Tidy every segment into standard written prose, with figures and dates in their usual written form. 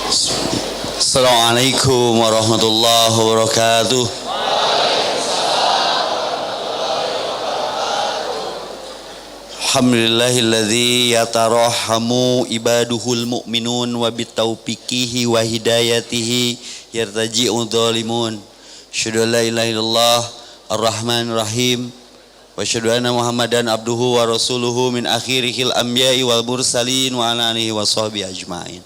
Assalamualaikum warahmatullahi wabarakatuh. Alhamdulillahilladzi yatarahamu ibaduhul mu'minun wa bitaufiqihi wa hidayatihi yartaji'u dhalimun. Asyhadu an la ilaha illallah ar-rahmanir rahim wa asyhadu anna muhammadan abduhu wa rasuluhu min akhirihil anbiya'i wal mursalin wa ala alihi wa sahbihi ajma'in.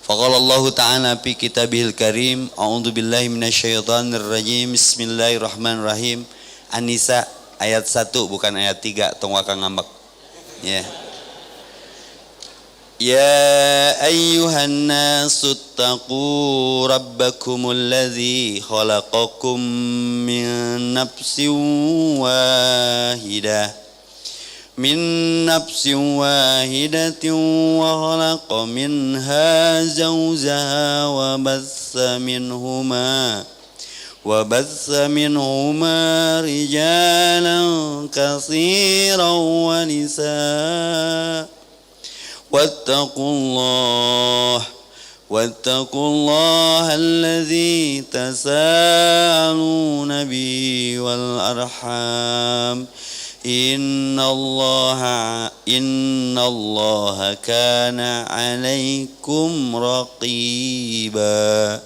Faqala Allah ta'ala fi kitabihil karim, a'udzu billahi minasyaitonir rajim. Bismillahirrahmanirrahim. An-Nisa ayat 1 bukan ayat 3, tong wakang ngambek. Ya. Ya ayyuhan nasu taqu rabbakumul ladzi khalaqakum min nafsin wahidah. Min nafsin wahidatin wa khalaqa minha zawjaha wa bassa minhuma rijalan katsiran wa nisaa wattaqullaha alladzi tasaaluna bihi wal arham innallaha kana 'alaikum raqiba.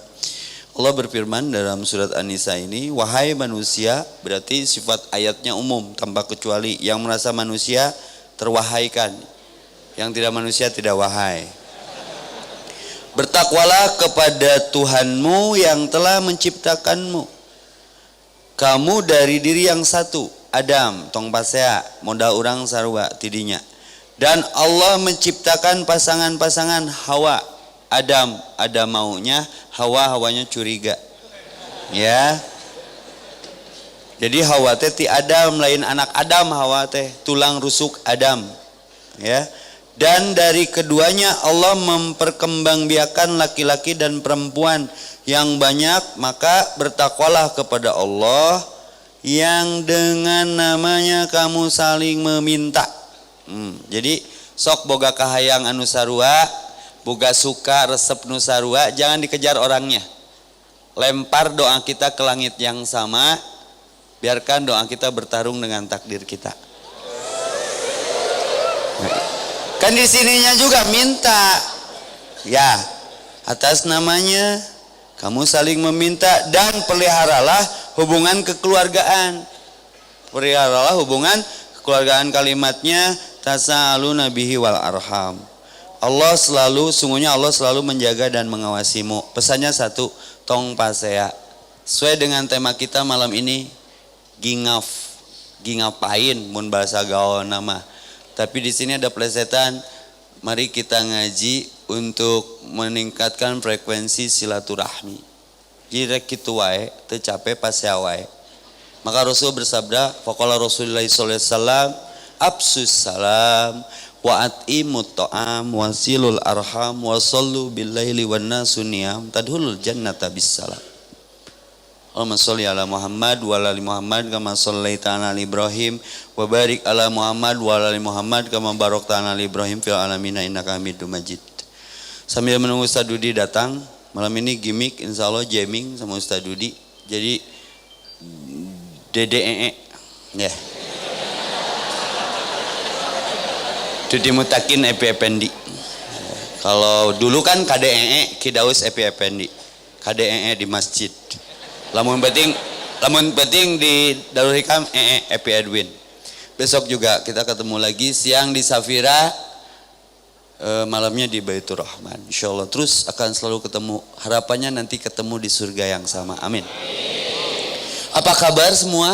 Allah berfirman dalam surat An-Nisa ini, wahai manusia, berarti sifat ayatnya umum tanpa kecuali. Yang merasa manusia terwahaikan, yang tidak manusia tidak wahai. Bertakwalah kepada Tuhanmu yang telah menciptakanmu, kamu dari diri yang satu, Adam, tong pasea, modal urang sarua tidinya. Dan Allah menciptakan pasangan-pasangan Hawa. Adam, ada maunya, Hawa, hawanya curiga. Ya. Jadi Hawa teh ti Adam, lain anak Adam. Hawa teh tulang rusuk Adam. Ya. Dan dari keduanya Allah memperkembangbiakan laki-laki dan perempuan yang banyak, maka bertakwalah kepada Allah yang dengan namanya kamu saling meminta. Jadi sok boga kahayang anu sarua, boga suka resep nu sarua, jangan dikejar orangnya. Lempar doa kita ke langit yang sama, biarkan doa kita bertarung dengan takdir kita. Kan di sininya juga minta. Ya, atas namanya kamu saling meminta dan peliharalah hubungan kekeluargaan. Peliharalah hubungan kekeluargaan, kalimatnya tasaaluna bihi wal arham. Sungguhnya Allah selalu menjaga dan mengawasimu. Pesannya satu, tong pasea. Sesuai dengan tema kita malam ini, gingapain mun bahasa gaul nama. Tapi di sini ada plesetan. Mari kita ngaji untuk meningkatkan frekuensi silaturahmi. Jadi kitu wae teu capek pasea wae. Maka Rasul bersabda, faqala Rasulullah sallallahu alaihi wasallam, absus salam wa atimut ta'am wasilul arham wa sallu bil laili wan nasu niyam tadkhulul jannata bis salam. Allahumma sholli ala Muhammad wa ala ali Muhammad kama shallaita ala Ibrahim wa barik ala Muhammad wa ala ali Muhammad kama barakta ala Ibrahim fil alamin innaka Hamidum Majid. Sambil menunggu Ustaz Dudi datang, malam ini gimmick insyaallah jamming sama Ustaz Dudi. Jadi DDE ya. Dudi Mutakin Epi Effendi. Kalau dulu kan KDEE Kidaus Epi Effendi. KDEE di masjid. Lamun penting di Darul Hikam Epi Edwin. Besok juga kita ketemu lagi, siang di Safira, malamnya di Baitur Rahman. Insyaallah terus akan selalu ketemu. Harapannya nanti ketemu di surga yang sama. Amin. Apa kabar semua?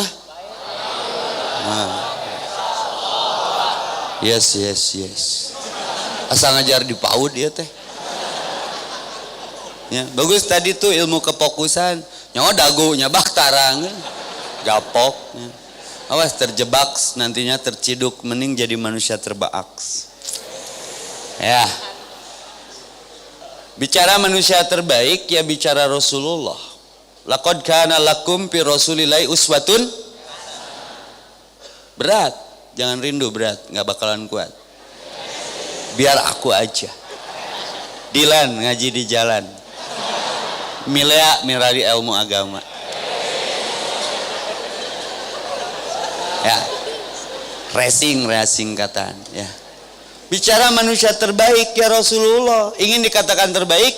Yes. Asal ngajar di PAUD ya teh. Ya, bagus tadi tuh ilmu kefokusan. Nyawa dagunya bak tarang. Gapok. Ya. Awas terjebak nantinya terciduk, mending jadi manusia terbaaks. Ya. Bicara manusia terbaik ya bicara Rasulullah. Laqad kana lakum fi Rasulillahi uswatun. Berat, jangan rindu berat, nggak bakalan kuat. Biar aku aja. Dilan ngaji di jalan. Milea mirari ilmu agama. Ya. Racing kataan ya. Bicara manusia terbaik ya Rasulullah. Ingin dikatakan terbaik,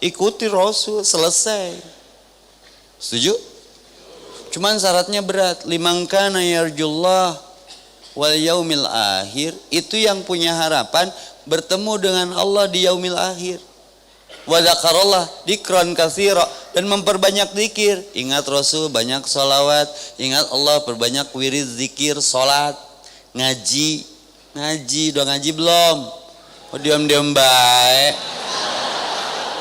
ikuti Rasul, selesai. Setuju? Cuman syaratnya berat. Liman kana yarjullah wal yaumil akhir, itu yang punya harapan bertemu dengan Allah di yaumil akhir. Wa dzakarallah dzikran katsira, dan memperbanyak zikir. Ingat Rasul, banyak sholawat. Ingat Allah, perbanyak wirid zikir, sholat, ngaji. Udah ngaji belum? Oh, diam-diam baik.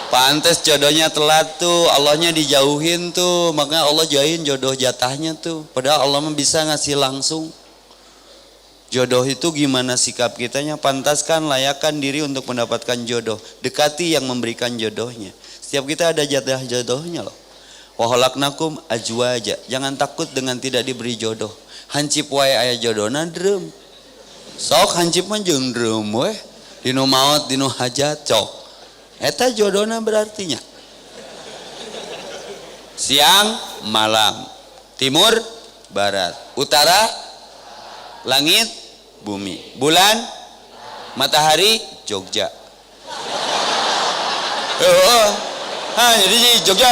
Pantes jodohnya telat tuh, Allahnya dijauhin tuh, makanya Allah jauhin jodoh jatahnya tuh. Padahal Allah mah bisa ngasih langsung. Jodoh itu gimana sikap kitanya, pantaskan, layakkan diri untuk mendapatkan jodoh. Dekati yang memberikan jodohnya. Setiap kita ada jatah jodohnya loh. Wa khalaqnakum azwaja. Jangan takut dengan tidak diberi jodoh. Hancip wae aya jodohna drem. Sok hancip mah jeung drem we. Dinu maot, dinu hajat cok. Eta jodohna berartinya. Siang, malam. Timur, barat. Utara, langit, bumi. Bulan, matahari, Jogja. Jadi Jogja.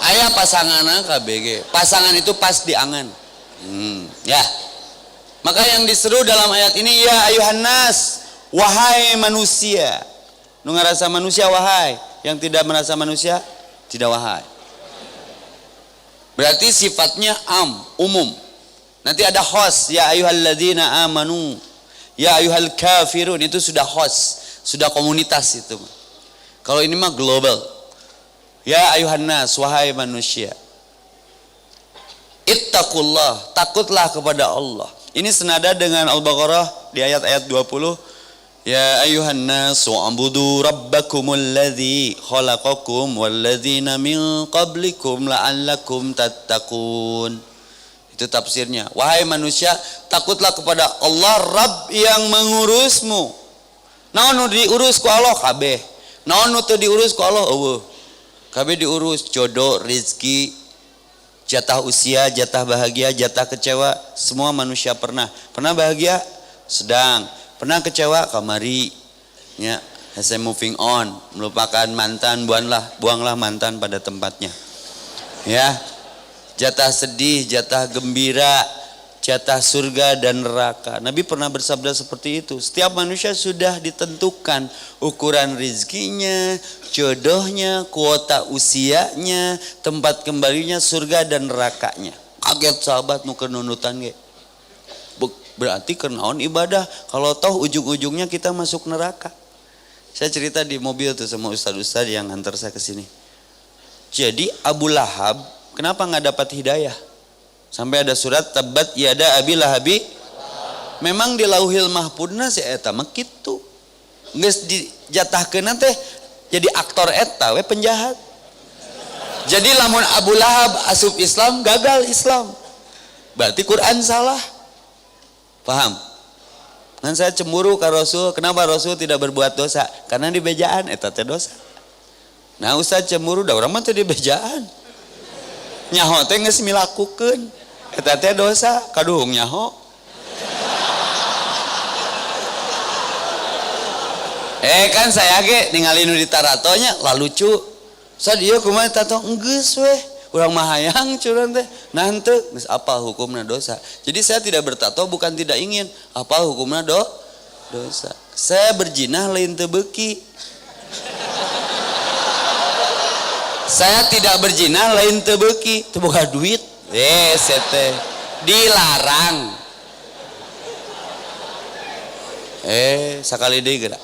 Aya pasanganna KBG. Pasangan itu pas di angan. Ya. Maka yang diseru dalam ayat ini, ya ayuhan nas, wahai manusia. Nu ngarasa manusia wahai, yang tidak merasa manusia tidak wahai. Berarti sifatnya umum. Nanti ada host, ya ayyuhalladzina amanu, ya ayyuhal kafirun, itu sudah host, sudah komunitas itu. Kalau ini mah global. Ya ayyuhan nas, wahai manusia. Ittaqullah, takutlah kepada Allah. Ini senada dengan Al-Baqarah di ayat-ayat 20. Ya ayyuhan nas, wa'budu rabbakumul ladzi khalaqakum walladzina min qablikum la'allakum tattaqun. Itu tafsirnya. Wahai manusia, takutlah kepada Allah, Rabb yang mengurusmu. Naon nu diurus ku Allah kabeh. Naon nu teu diurus ku Allah eueuh. Kabeh diurus, jodoh, rezeki, jatah usia, jatah bahagia, jatah kecewa, semua manusia pernah. Pernah bahagia? Sedang. Pernah kecewa? Kamari. Ya, saya moving on, melupakan mantan, buanglah mantan pada tempatnya. Ya. Jatah sedih, jatah gembira, jatah surga dan neraka. Nabi pernah bersabda seperti itu. Setiap manusia sudah ditentukan ukuran rizkinya, jodohnya, kuota usianya, tempat kembalinya, surga dan nerakanya. Kaget sahabat nuker nunutan ge. Berarti kenaon ibadah kalau toh ujung-ujungnya kita masuk neraka. Saya cerita di mobil tuh sama ustaz-ustaz yang antar saya ke sini. Jadi Abu Lahab kenapa nggak dapat hidayah? Sampai ada surat tabat yada abi lahabi. Memang di lauhil mahfudna si eta mah kitu. Geus dijatahkeun teh jadi aktor eta we penjahat. Jadi lamun Abu Lahab asup Islam, gagal Islam. Berarti Quran salah. Paham? Kan saya cemburu ke Rasul, kenapa Rasul tidak berbuat dosa? Karena di bejaan eta teh dosa. Nah, Ustaz cemburu da urang mah teh di bejaan. Nyaho teh geus milakukeun. Eta teh dosa, kaduhung nyaho. Kan saya ge ningali nu ditaratonya lah lucu. Sa dieu kumaha tato enggeus weh. Urang mah hayang curang teh. Nah henteu geus apal hukumna dosa. Jadi saya tidak bertato bukan tidak ingin, apal hukumna dosa. Saya berjinah lain teu beuki. Saya tidak berjinah lain teu beuki, teu boga duit. Sete dilarang. Sakali deui geura.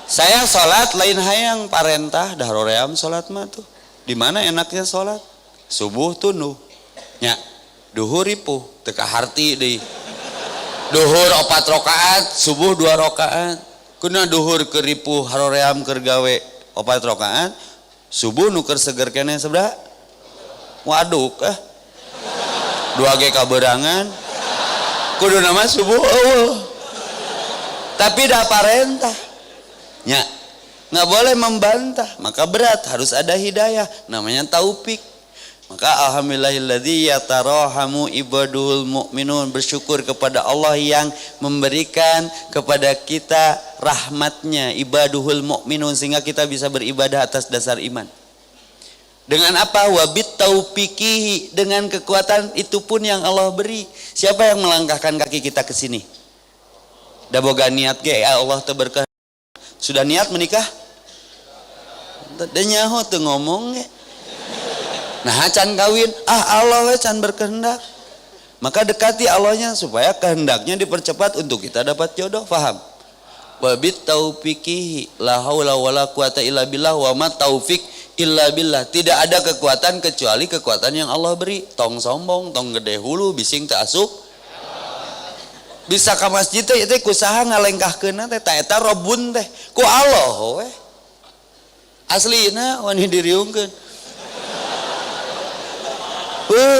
Saya sholat lain hayang parentah dah roream sholat mah tuh. Di mana enaknya sholat? Subuh tunuh. Nya, duhur ripuh, teu kaharti deui. Duhur 4 rakaat, subuh 2 rakaat. Kuna duhur keur ripuh haroream keur gawe 4 rakaat, subuh nu keur seger keneh sabaraha? Waduk 2 ge kaberangan. Kudu nama subuh eueuh. Tapi dah parentah. Ya, nggak boleh membantah, maka berat, harus ada hidayah, namanya taufik. Maka alhamdulillahilladzi yatarahamu ibadul mu'minun, bersyukur kepada Allah yang memberikan kepada kita rahmatnya, ibaduhul mu'minun, sehingga kita bisa beribadah atas dasar iman. Dengan apa? Wabit taufiqihi, dengan kekuatan itu pun yang Allah beri. Siapa yang melangkahkan kaki kita ke sini? Da boga niat ge Allah teu berkehendak. Sudah niat menikah? Da nyaho teu ngomong ge. Nah, can kawin, Allah we can berkehendak. Maka dekati Allahnya supaya kehendaknya dipercepat untuk kita dapat jodoh, paham? Wabit taufiqihi la haula wala quwata illa billah wa ma taufik illa billah. Tidak ada kekuatan kecuali kekuatan yang Allah beri. Tong sombong, tong gede hulu, bising teu asup. Bisa ke masjid teh teh kusaha ngalengkahkeun teh ta eta robun teh ku Allah we. Aslina wani diriungkeun.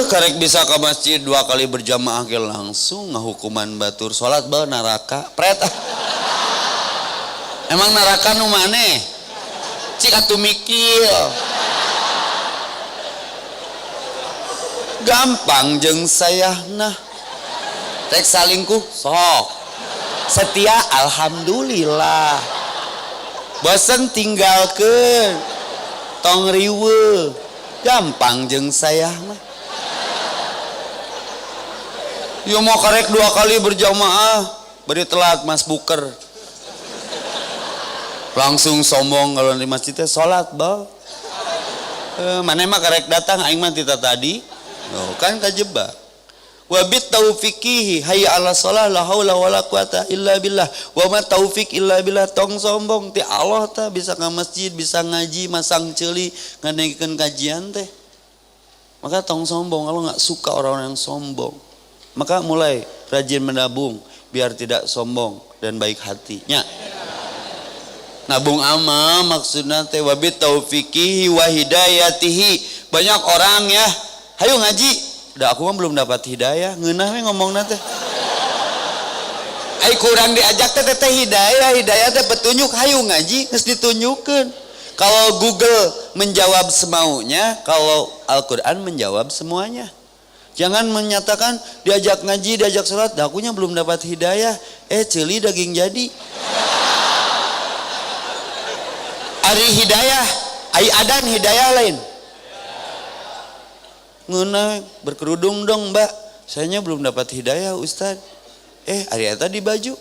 Karek bisa ke masjid 2 kali berjamaah ge langsung ngahukuman batur salat bae neraka pret. Emang neraka nu maneh? Cik atuh mikir. Gampang jeung sayahna. Rek salingkuh sok. Setia alhamdulillah. Bosen tinggalkeun. Tong riweuh. Gampang jeung sayah mah. Yo mau karek 2 kali berjamaah, beri telat Mas Buker. Langsung sombong kalau di masjid teh salat bal. Mana mah karek datang aing mah tita tadi. Oh, kan kajebak. Wabit taufiqihi hayya 'ala shalah la haula wala quwata illa billah wa ma taufik illa billah. Tong sombong ti Allah teh bisa ke masjid, bisa ngaji, masang ceuli ngadengkeun kajian teh. Maka tong sombong, Allah enggak suka orang-orang yang sombong. Maka mulai rajin menabung biar tidak sombong dan baik hatinya. Nabung ama maksudnya teh wabit taufiqihi wa hidayatihi. Banyak orang ya, hayu ngaji. Udah aku mah belum dapat hidayah, ngeunah we ngomongna teh. Ai kurang diajak teh hidayah teh petunjuk, hayu ngaji geus ditunjukkeun. Kalau Google menjawab semaunya, kalau Al-Qur'an menjawab semuanya. Jangan menyatakan diajak ngaji, diajak sholat, dakunya belum dapat hidayah. Ceuli daging jadi. Ari hidayah, ai adan hidayah lain. Ngeunah berkerudung dong mbak, sayanya belum dapat hidayah Ustad. Ari eta di baju.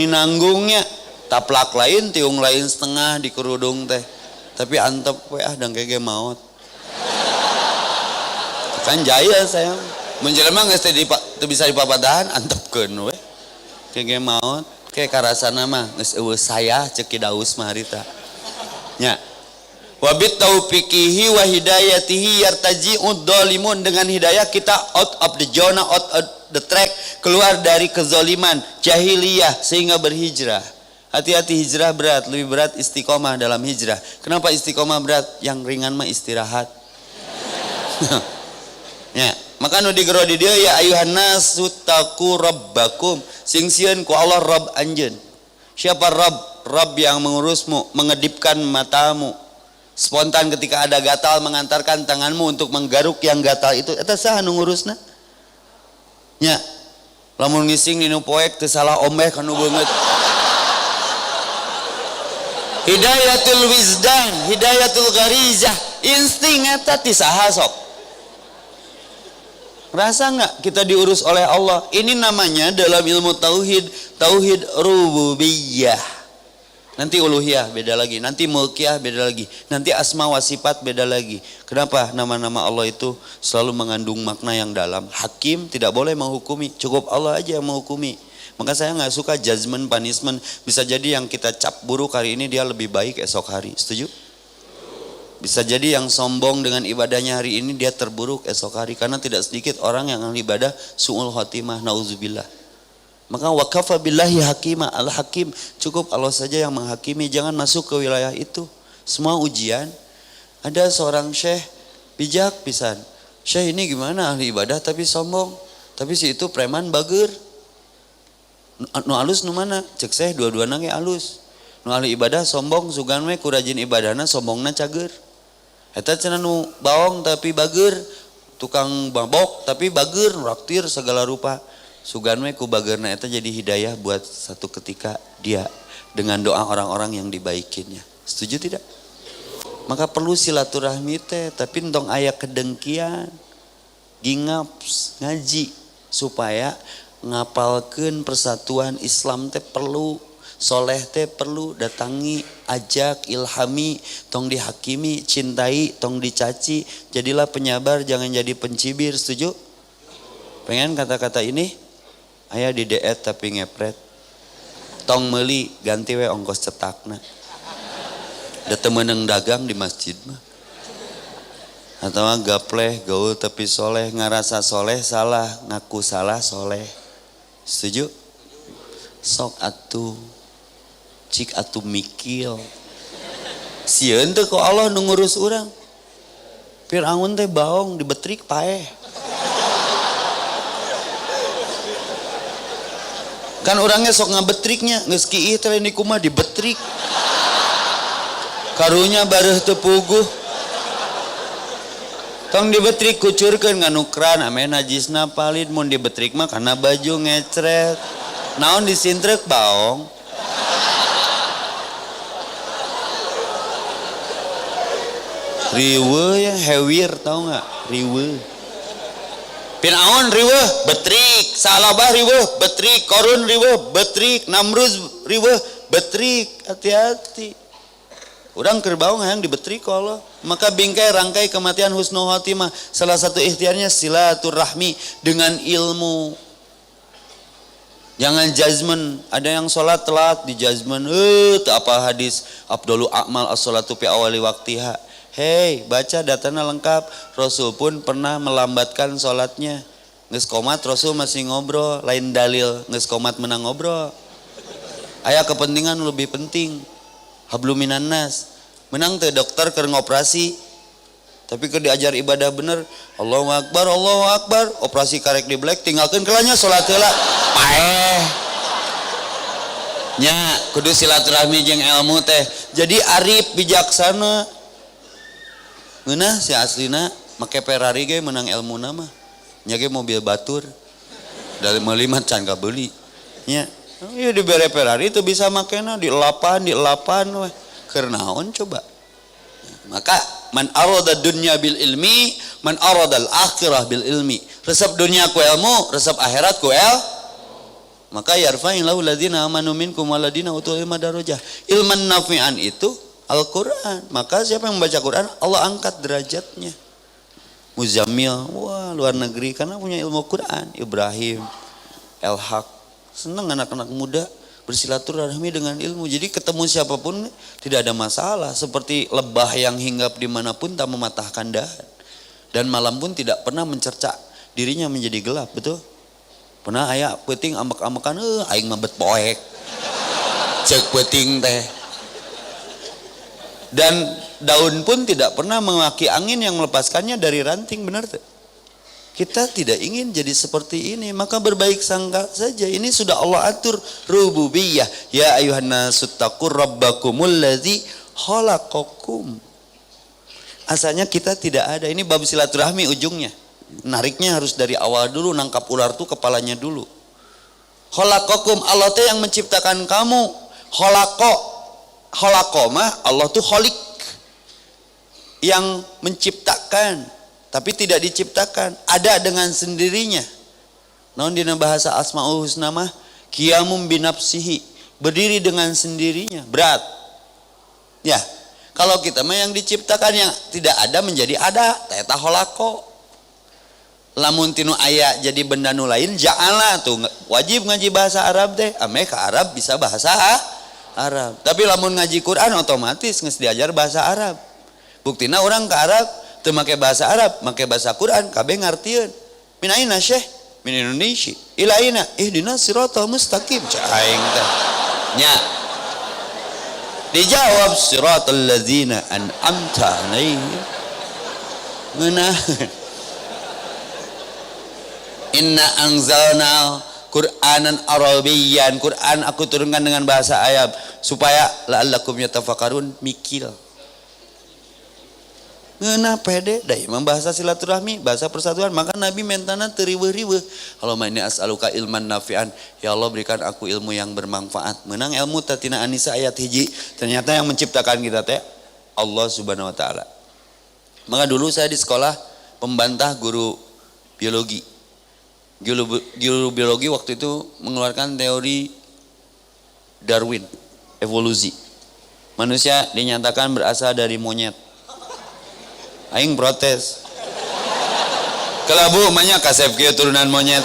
Ini nanggungnya, taplak lain, tiung lain setengah di kerudung teh. Tapi antep we dan kege maut. Kan jaya saya menjelma geus teu bisa dipapadahan antepkeun we kege maot ke karasana mah geus eueuh saya ceuk Daus mah harita nya. Wabit taufiqihi wa hidayatihi yartaji'ud dzalimun. Dengan hidayah kita out of the zone, out of the track, keluar dari kezaliman jahiliyah sehingga berhijrah. Hati-hati, hijrah berat, lebih berat istiqomah dalam hijrah. Kenapa istiqomah berat? Yang ringan mah istirahat. Ya, maka nu digero di dieu ya ayuhan nasu taqu rabbakum, sing sieun ku Allah Rabb anjeun. Siapa Rabb? Rabb yang mengurusmu, mengedipkan matamu. Spontan ketika ada gatal mengantarkan tanganmu untuk menggaruk yang gatal itu. Eta saha nu ngurusna? Nya. Lamun ngising dinu poek teu salah ombeh kanu beungeut. Hidayatul wisdan, hidayatul gharizah, insting eta ti saha sok? Rasa nggak kita diurus oleh Allah? Ini namanya dalam ilmu tauhid, tauhid rububiyah. Nanti uluhiyah beda lagi, nanti mulkiyah beda lagi, nanti asma wa sifat beda lagi. Kenapa? Nama-nama Allah itu selalu mengandung makna yang dalam. Hakim tidak boleh menghukumi, cukup Allah aja yang menghukumi. Maka saya nggak suka judgment, punishment. Bisa jadi yang kita cap buruk hari ini dia lebih baik esok hari. Setuju? Bisa jadi yang sombong dengan ibadahnya hari ini dia terburuk esok hari. Karena tidak sedikit orang yang ibadah su'ul khotimah, nauzubillah. Maka wakafa billahi hakimah, al-hakim. Cukup Allah saja yang menghakimi, jangan masuk ke wilayah itu. Semua ujian. Ada seorang syekh bijak pisan. Syekh ini gimana ahli ibadah tapi sombong. Tapi si itu preman bager. Nu alus nu mana? Cek saya dua-duana ge alus. Nu ahli ibadah sombong sugan we ku rajin ibadahna sombongna cager. Eta cenah nu baong tapi bager, tukang mabok tapi bager, raktir segala rupa. Sugan we ku bageurna eta jadi hidayah buat satu ketika dia dengan doa orang-orang yang dibaikinnya. Setuju tidak? Maka perlu silaturahmi teh, tapi entong aya kedengkian, gingaps, ngaji supaya ngapalkeun persatuan Islam teh perlu, soleh teh perlu, datangi, ajak, ilhami, tong dihakimi, cintai, tong dicaci, jadilah penyabar, jangan jadi pencibir. Setuju? Pengen kata-kata ini? Aya di diet tapi ngepret. Tong meuli ganti we ongkos cetakna. Da teu meunang dagang di masjid mah. Atawa gapleh gaul tapi soleh, ngarasa soleh salah, ngaku salah soleh. Setuju? Sok atuh cik atuh mikil. Sieun teh ku Allah nu ngurus urang. Firaun teh baong dibetrik paeh. Kan orangnya sok ngabetriknya, geus kieu teh ni kumaha dibetrik. Karunya bareuh teu puguh. Tong dibetrik kucurkeun nganu kran ame najisna palid, mun dibetrik mah kana baju ngecret. Naon disintrek baong. Riweuh ya hewir tau enggak? Riweuh. Firaun riweuh betrik, Salabah riweuh betrik, Korun riweuh betrik, Namruz riweuh betrik. Hati-hati. Urang keur baong hayang dibetrik ku Allah. Maka bingkai rangkai kematian husnul khotimah. Salah satu ikhtiarnya silaturahmi dengan ilmu. Jangan judgement. Ada yang sholat telat di judgement. Apa hadis afdhalu a'mal as-sholatu fi awali waqtiha. Hei, baca datanya lengkap. Rasul pun pernah melambatkan sholatnya. Geus qomat Rasul masih ngobrol. Lain dalil geus qomat menang ngobrol. Aya kepentingan lebih penting. Hablum minan nas. Menang teh dokter keur ngoperasi. Tapi keur diajar ibadah bener. Allahu akbar, Allahu akbar. Operasi karek di black tinggalkeun kelanya salat heula. Paeh. Nya kudu silaturahmi jeung ilmu teh. Jadi arif bijaksana. Ngeunah si aslina make Ferrari ge menang ilmuna mah. Nya ge mobil batur. Dari meuli mah can kabeuli. Nya iya dibere Ferrari itu bisa makena di elapan weh. Keur naon coba. Maka man arada dunya bil ilmi, man arada al akhirah bil ilmi. Resep dunia ku ilmu, resep akhirat ku Maka yarfa'il lahu ladzina amanu minkum waladina utul ilma darajah. Ilman nafi'an itu Al-Qur'an. Maka siapa yang membaca Quran, Allah angkat derajatnya. Muzammil, wah luar negeri karena punya ilmu Quran. Ibrahim, El-Haq. Senang anak-anak muda bersilaturahmi dengan ilmu. Jadi ketemu siapapun tidak ada masalah. Seperti lebah yang hinggap dimanapun tak mematahkan dahan. Dan malam pun tidak pernah mencerca dirinya menjadi gelap. Betul? Pernah aya peuting ambek-ambekan, aing mabet poek. Cek peuting teh. Dan daun pun tidak pernah mengaki angin yang melepaskannya dari ranting. Benar tuh? Kita tidak ingin jadi seperti ini, maka berbaik sangka saja. Ini sudah Allah atur rububiyah. Ya ayuhan nasu taqur rabbakumul ladzi khalaqakum. Asalnya kita tidak ada. Ini bab silaturahmi ujungnya. Nariknya harus dari awal dulu, nangkap ular tuh kepalanya dulu. Khalaqakum, Allah tuh yang menciptakan kamu. Khalaqomah, Allah tuh khaliq. Yang menciptakan. Tapi tidak diciptakan, ada dengan sendirinya. Namun dina bahasa Asmaul Husna mah qiyamum binafsihi, berdiri dengan sendirinya. Berat. Ya. Kalau kita mah yang diciptakan yang tidak ada menjadi ada, eta kholaqo. Lamun tinu aya jadi benda nu lain ja'ala tuh wajib ngaji bahasa Arab teh. Ame ka Arab bisa bahasa Arab. Tapi lamun ngaji Quran otomatis geus diajar bahasa Arab. Buktina orang ke Arab teu make bahasa Arab, make bahasa Quran, kabeh ngartieun. Min aina syekh? Min Indonesia. Ila aina? Ihdinas siratal mustaqim. Aing teh. Nya. Dijawab siratal ladzina an'amta 'alaihim. Ngeunah. Inna anzalna Qur'anan Arabiyyan, Quran aku turunkan dengan bahasa Arab supaya la'allakum yatafakkarun, mikir. Ngeunah pede dai membahasa silaturahmi, bahasa persatuan. Maka Nabi mentana teu riweuh-riweuh. Allahumma inni as'aluka ilman nafi'an. Ya Allah berikan aku ilmu yang bermanfaat. Menang ilmu tatina An-Nisa ayat hiji. Ternyata yang menciptakan kita teh Allah Subhanahu wa taala. Maka dulu saya di sekolah pembantah guru biologi. Guru biologi waktu itu mengeluarkan teori Darwin, evolusi. Manusia dinyatakan berasal dari monyet. Aing protes. Kelabu banyak kasep kieu turunan monyet.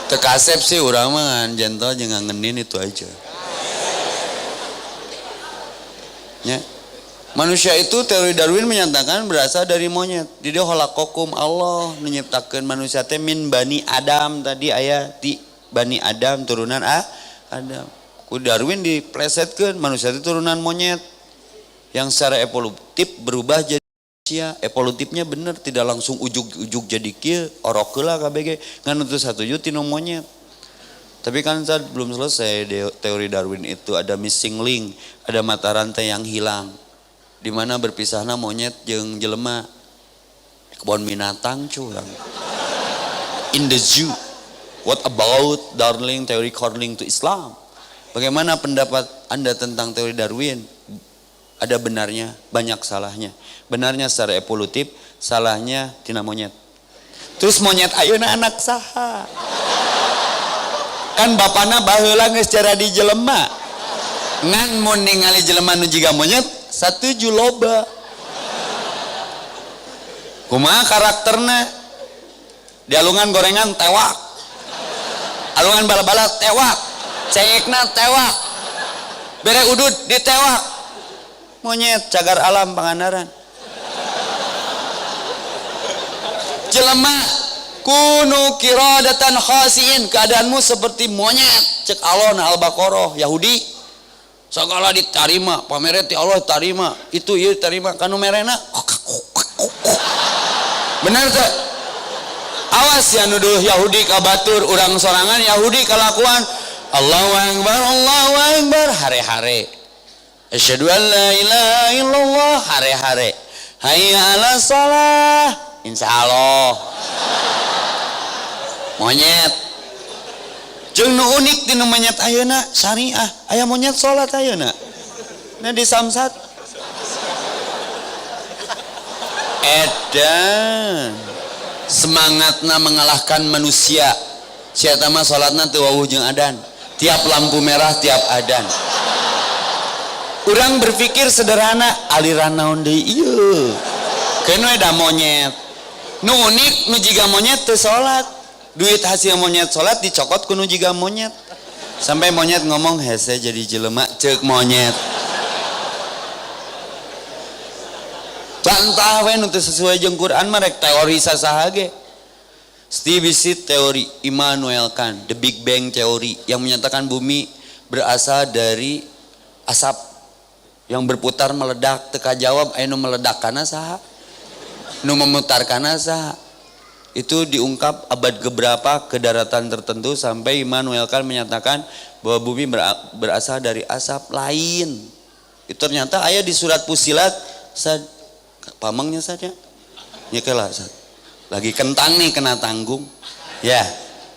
Teu kasep sih urang mah jentol jeung ngangenin itu aja. Ya. Manusia itu teori Darwin menyatakan berasal dari monyet. Di dia khalaqakum Allah menciptakan manusia teh min bani Adam tadi aya di bani Adam turunan Adam. Ku Darwin diplesetkeun manusia itu turunan monyet yang secara evolutif berubah jadi manusia. Evolutifnya bener, tidak langsung ujuk-ujuk jadi kieu orokeula KBG ngan itu satuju tina monyet. Tapi kan saat belum selesai teori Darwin itu ada missing link, ada mata rantai yang hilang. Di mana berpisahna monyet jeung jelema. Kebun binatang curang. In the zoo. What about darling teori according to Islam? Bagaimana pendapat Anda tentang teori Darwin? Ada benarnya, banyak salahnya. Benarnya secara evolutif, salahnya tina monyet. Terus monyet ayeuna anak saha? Kan bapana baheula geus cara dijelema. Ngan mun ningali jelema nu jiga monyet, satuju loba. Kumaha karakterna? Di alungan gorengan tewak. Alungan bala-bala tewak. Cengekna tewak, bere udud ditewak. Monyet cagar alam Pangandaran. Jelema kunu kiradatan khasiin, keadaanmu seperti monyet. Cek Allah na Al-Baqarah Yahudi. Segala ditarima, pamere ti Allah tarima, itu ieu tarima kanu merena. Benar teh? Awas ya nuduh Yahudi ka batur, urang sorangan Yahudi kalakuan Allahu Akbar hare-hare. Asyhadu an la ilaha illallah hare-hare. Hayya 'alas shalah. Insyaallah. Monyet. Jeung nu unik dina monyet ayeuna syariah, aya monyet salat ayeuna. Na di Samsat. Edan. Semangatna mengalahkan manusia. Sia eta mah salatna teu wawuh jeung adan. Tiap lampu merah, tiap adan. Urang berpikir sederhana, aliran naon deui ieu? Keun we da monyet. Nu unik nu jiga monyet teu salat. Duit hasil monyet salat dicokot ku nu jiga monyet. Sampai monyet ngomong hese jadi jelema ceuk monyet. Bantah we nu teu sesuai jeung Quran mah rek teori sasaha ge. Steve Visit teori Immanuel Kant, The Big Bang Theory yang menyatakan bumi berasal dari asap yang berputar meledak. Teka jawab anu meledak kana saha? Nu memutar kana saha? Itu diungkap abad keberapa ke daratan tertentu sampai Immanuel Kant menyatakan bahwa bumi berasal dari asap lain. Itu ternyata aya di surat Fussilat pamangnya saja. Ya kelah lagi kentang nih kena tanggung ya.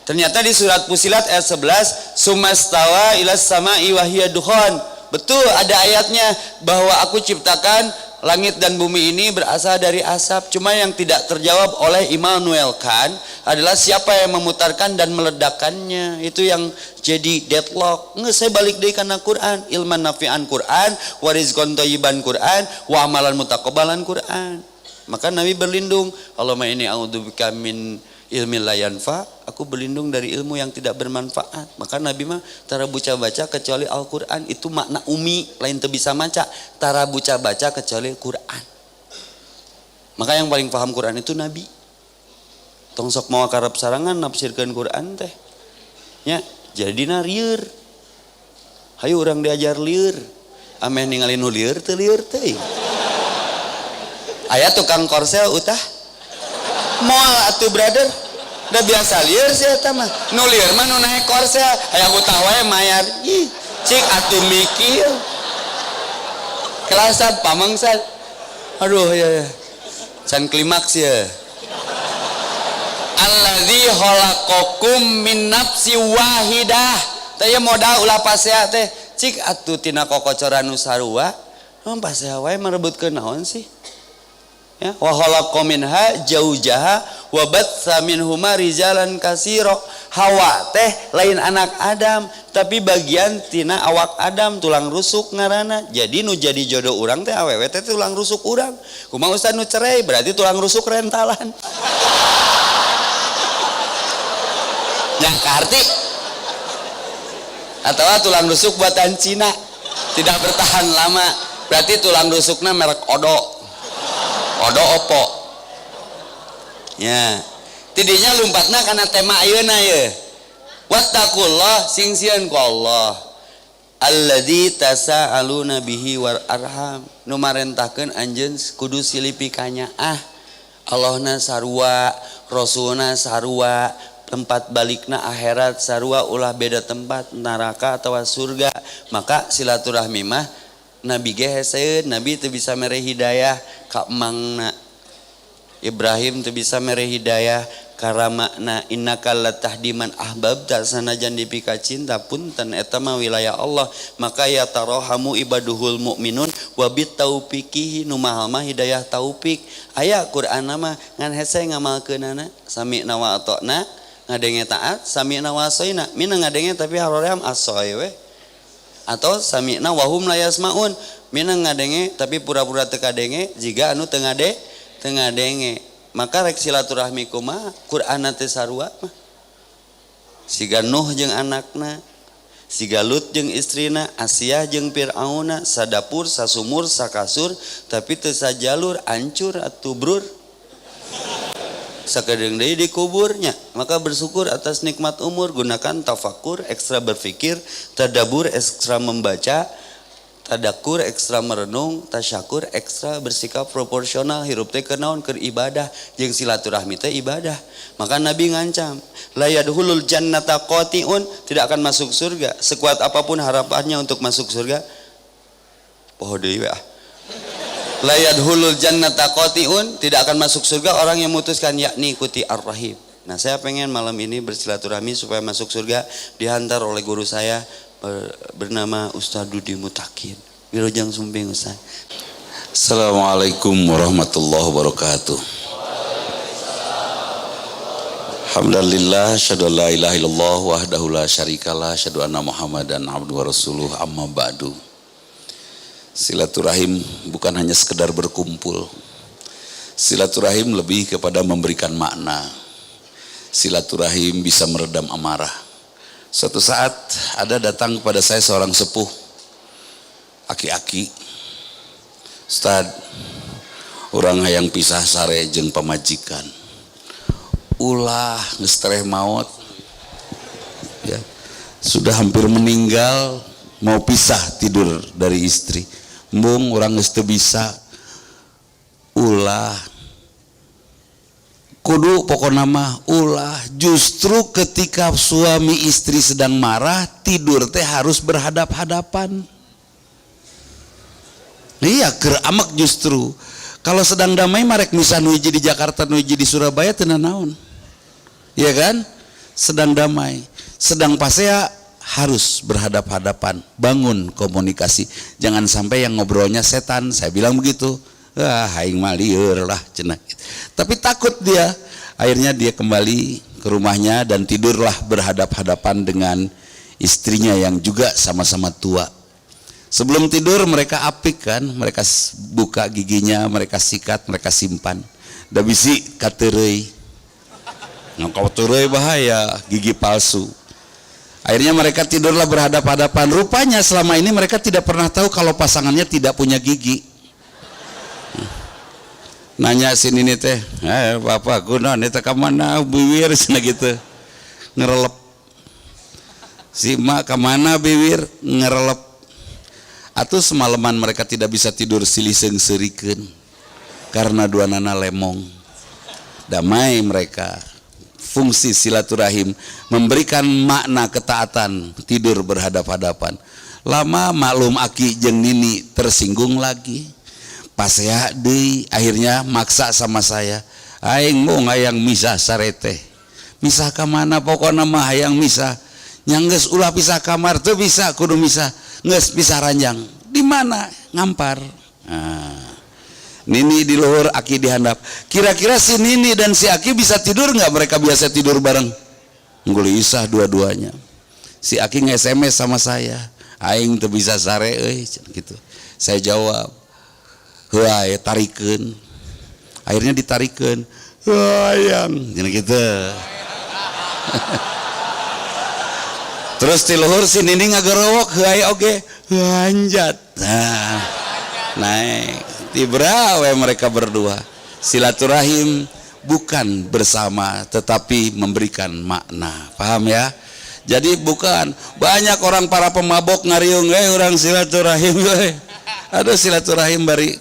Ternyata di surat Fussilat ayat 11 sumastawa ilas sama'i wa hiya dukhan. Betul ada ayatnya bahwa aku ciptakan langit dan bumi ini berasal dari asap. Cuma yang tidak terjawab oleh Immanuel Kant adalah siapa yang memutarkan dan meledakkannya. Itu yang jadi deadlock. Nggak, saya balik deh karena Quran. Ilman nafi'an Quran, warizqan thayyiban Quran, wa amalan mutaqabbalan Quran. Maka Nabi berlindung, Allahumma inni a'udzubika min ilmin la yanfa, aku berlindung dari ilmu yang tidak bermanfaat. Maka Nabi mah tara buca baca kecuali Al-Qur'an. Itu makna umi, lain teu bisa maca. Tara buca baca kecuali Quran. Maka yang paling paham Quran itu Nabi. Tong sok mawa karep sarangan nafsirkeun Quran teh. Ya, jadina lieur. Hayu urang diajar lieur. Ameh ningali nu lieur teu lieur teh. Aya tukang korsel utah Moal atuh brother. Udah biasa lieur sih eta mah. Nu lieur mah nu naik korse aya utah wae mayar. Ih, cik atuh mikir. Kelasa pamangsat. Aduh ya. Can klimaks ya. Alladzi khalaqakum min nafsin wahidah. Teh modal ulah pasea teh. Cik atuh tina kokocoran nu sarua. Naon pasea wae merebutkeun naon sih? Ya, wa khalaqa minha zaujaha wa batsa minhuma rijalan katsira. Hawa teh lain anak Adam, tapi bagian tina awak Adam, tulang rusuk ngaranna. Jadi nu jadi jodoh urang teh awewe teh tulang rusuk urang. Kumaha ustaz nu cerai berarti tulang rusuk rentalan. Yang karti atau tulang rusuk buatan Cina tidak bertahan lama, berarti tulang rusuknya merek Odo Oppo ya. Tidinya lumpatna karena tema ayeuna ye wattaqullah sing sieun ku Allah alladzi tasaaluna bihi war arham nu marentahkeun anjeun kudu silipi kanyaah Allahna sarua rasulna sarua tempat balikna akhirat sarua ulah beda tempat neraka atau surga. Maka silaturahmi mah Nabi ge heseueun, Nabi teu bisa mere hidayah ka emangna Ibrahim, teu bisa mere hidayah ka ramakna innaka latahdi man ahbabta, sanajan dipika cinta punten eta mah wilayah Allah. Maka ya tarahamu ibaduhul mukminun wa bit taufiqihi, nu mahal mah hidayah taufik. Aya Qur'anna mah ngan hese ngamalkeunana sami wa ata'na ngadenge taat, sami'na wa asaina, mina ngadenge tapi haroream asoy we. Atau sami'na wa hum la yasmaun, mina ngadenge tapi pura-pura teu kadenge jiga anu teu ngadenge. Maka rek silaturahmi kumaha? Qur'anna teh sarua mah. Siga Nuh jeung anakna, siga Lut jeung istrina, Asiyah jeung Fir'auna, sadapur, sasumur, sakasur, tapi teu sajalur, hancur atuh brur. Sakedeng deui di kuburnya. Maka bersyukur atas nikmat umur, gunakan tafakur, ekstra berpikir, tadabur, ekstra membaca, tadakur, ekstra merenung, tasyakur, ekstra bersikap proporsional. Hirup teh kenaon keur ibadah, jeung silaturahmi teh ibadah. Maka Nabi ngancam, la yadkhulul jannata qati'un, tidak akan masuk surga sekuat apapun harapannya untuk masuk surga. Poho deui we ah. La yadkhulul jannata qati'un, tidak akan masuk surga orang yang memutuskan yakni ikuti ar-rahim. Nah, saya pengen malam ini bersilaturahmi supaya masuk surga, dihantar oleh guru saya bernama Ustaz Dudi Mutakin. Wilujeng sumping Ustaz. Assalamualaikum warahmatullahi wabarakatuh. Alhamdulillah, syahadu la ilaha illallah wahdahu la syarikalah, syahadu anna Muhammadan abduhu wa rasuluh, amma ba'du. Silaturahim bukan hanya sekedar berkumpul. Silaturahim lebih kepada memberikan makna. Silaturahim bisa meredam amarah. Suatu saat ada datang kepada saya seorang sepuh, aki-aki, Ustad, orang hayang pisah sare jeung pamajikan. Ulah geus tereh maot. Ya. Sudah hampir meninggal, mau pisah tidur dari istri. Mbung orang geus teu bisa. Ulah kudu pokokna mah ulah. Justru ketika suami istri sedang marah, tidur teh harus berhadap-hadapan. Iya, keur amek justru. Kalau sedang damai marek misah nu hiji di Jakarta nu hiji di Surabaya teu naon. Iya kan? Sedang damai, sedang pasea harus berhadap-hadapan, bangun komunikasi. Jangan sampai yang ngobrolnya setan. Saya bilang begitu. Aing mah lieur lah cenah. Tapi takut dia. Akhirnya dia kembali ke rumahnya dan tidurlah berhadap-hadapan dengan istrinya yang juga sama-sama tua. Sebelum tidur mereka apik kan, mereka buka giginya, mereka sikat, mereka simpan. Da bisi kateureuy. Ngangkau teureui bahaya, gigi palsu. Akhirnya mereka tidurlah berhadap-hadapan. Rupanya selama ini mereka tidak pernah tahu kalau pasangannya tidak punya gigi. Nanya sini nih teh, bapak kunaon eta ka mana bibir cenah gitu. Ngerelep. Si mak ka mana bibir ngerelep. Atuh semalaman mereka tidak bisa tidur siliseung seurikeun karena duanana lemong. damai mereka. Fungsi silaturahim memberikan makna ketaatan, tidur berhadap-hadapan. Lama maklum aki jeung nini tersinggung lagi. Pasea deui akhirnya maksa sama saya. Aing mau hayang misah sarete. Misah ka mana pokona mah hayang misah. Nya geus ulah pisah kamar teu bisa kudu misah. Geus pisah ranjang. Di mana? Ngampar. Nah. Nini di luhur, Aki di handap. Kira-kira si Nini dan si Aki bisa tidur nggak? Mereka biasa tidur bareng. Gelisah dua-duanya. Si Aki nge-SMS sama saya. Aing teu bisa sare euy gitu. Saya jawab, "Heuai tarikeun." Akhirnya ditarikeun. Hayang, gitu. Terus di luhur si Nini ngagerowok, "Heuai oge." Anjat. Nah, naik. Tibrawe mereka berdua. Silaturahim bukan bersama tetapi memberikan makna. Paham ya? Jadi bukan banyak orang para pemabok ngariung orang silaturahim aduh silaturahim bari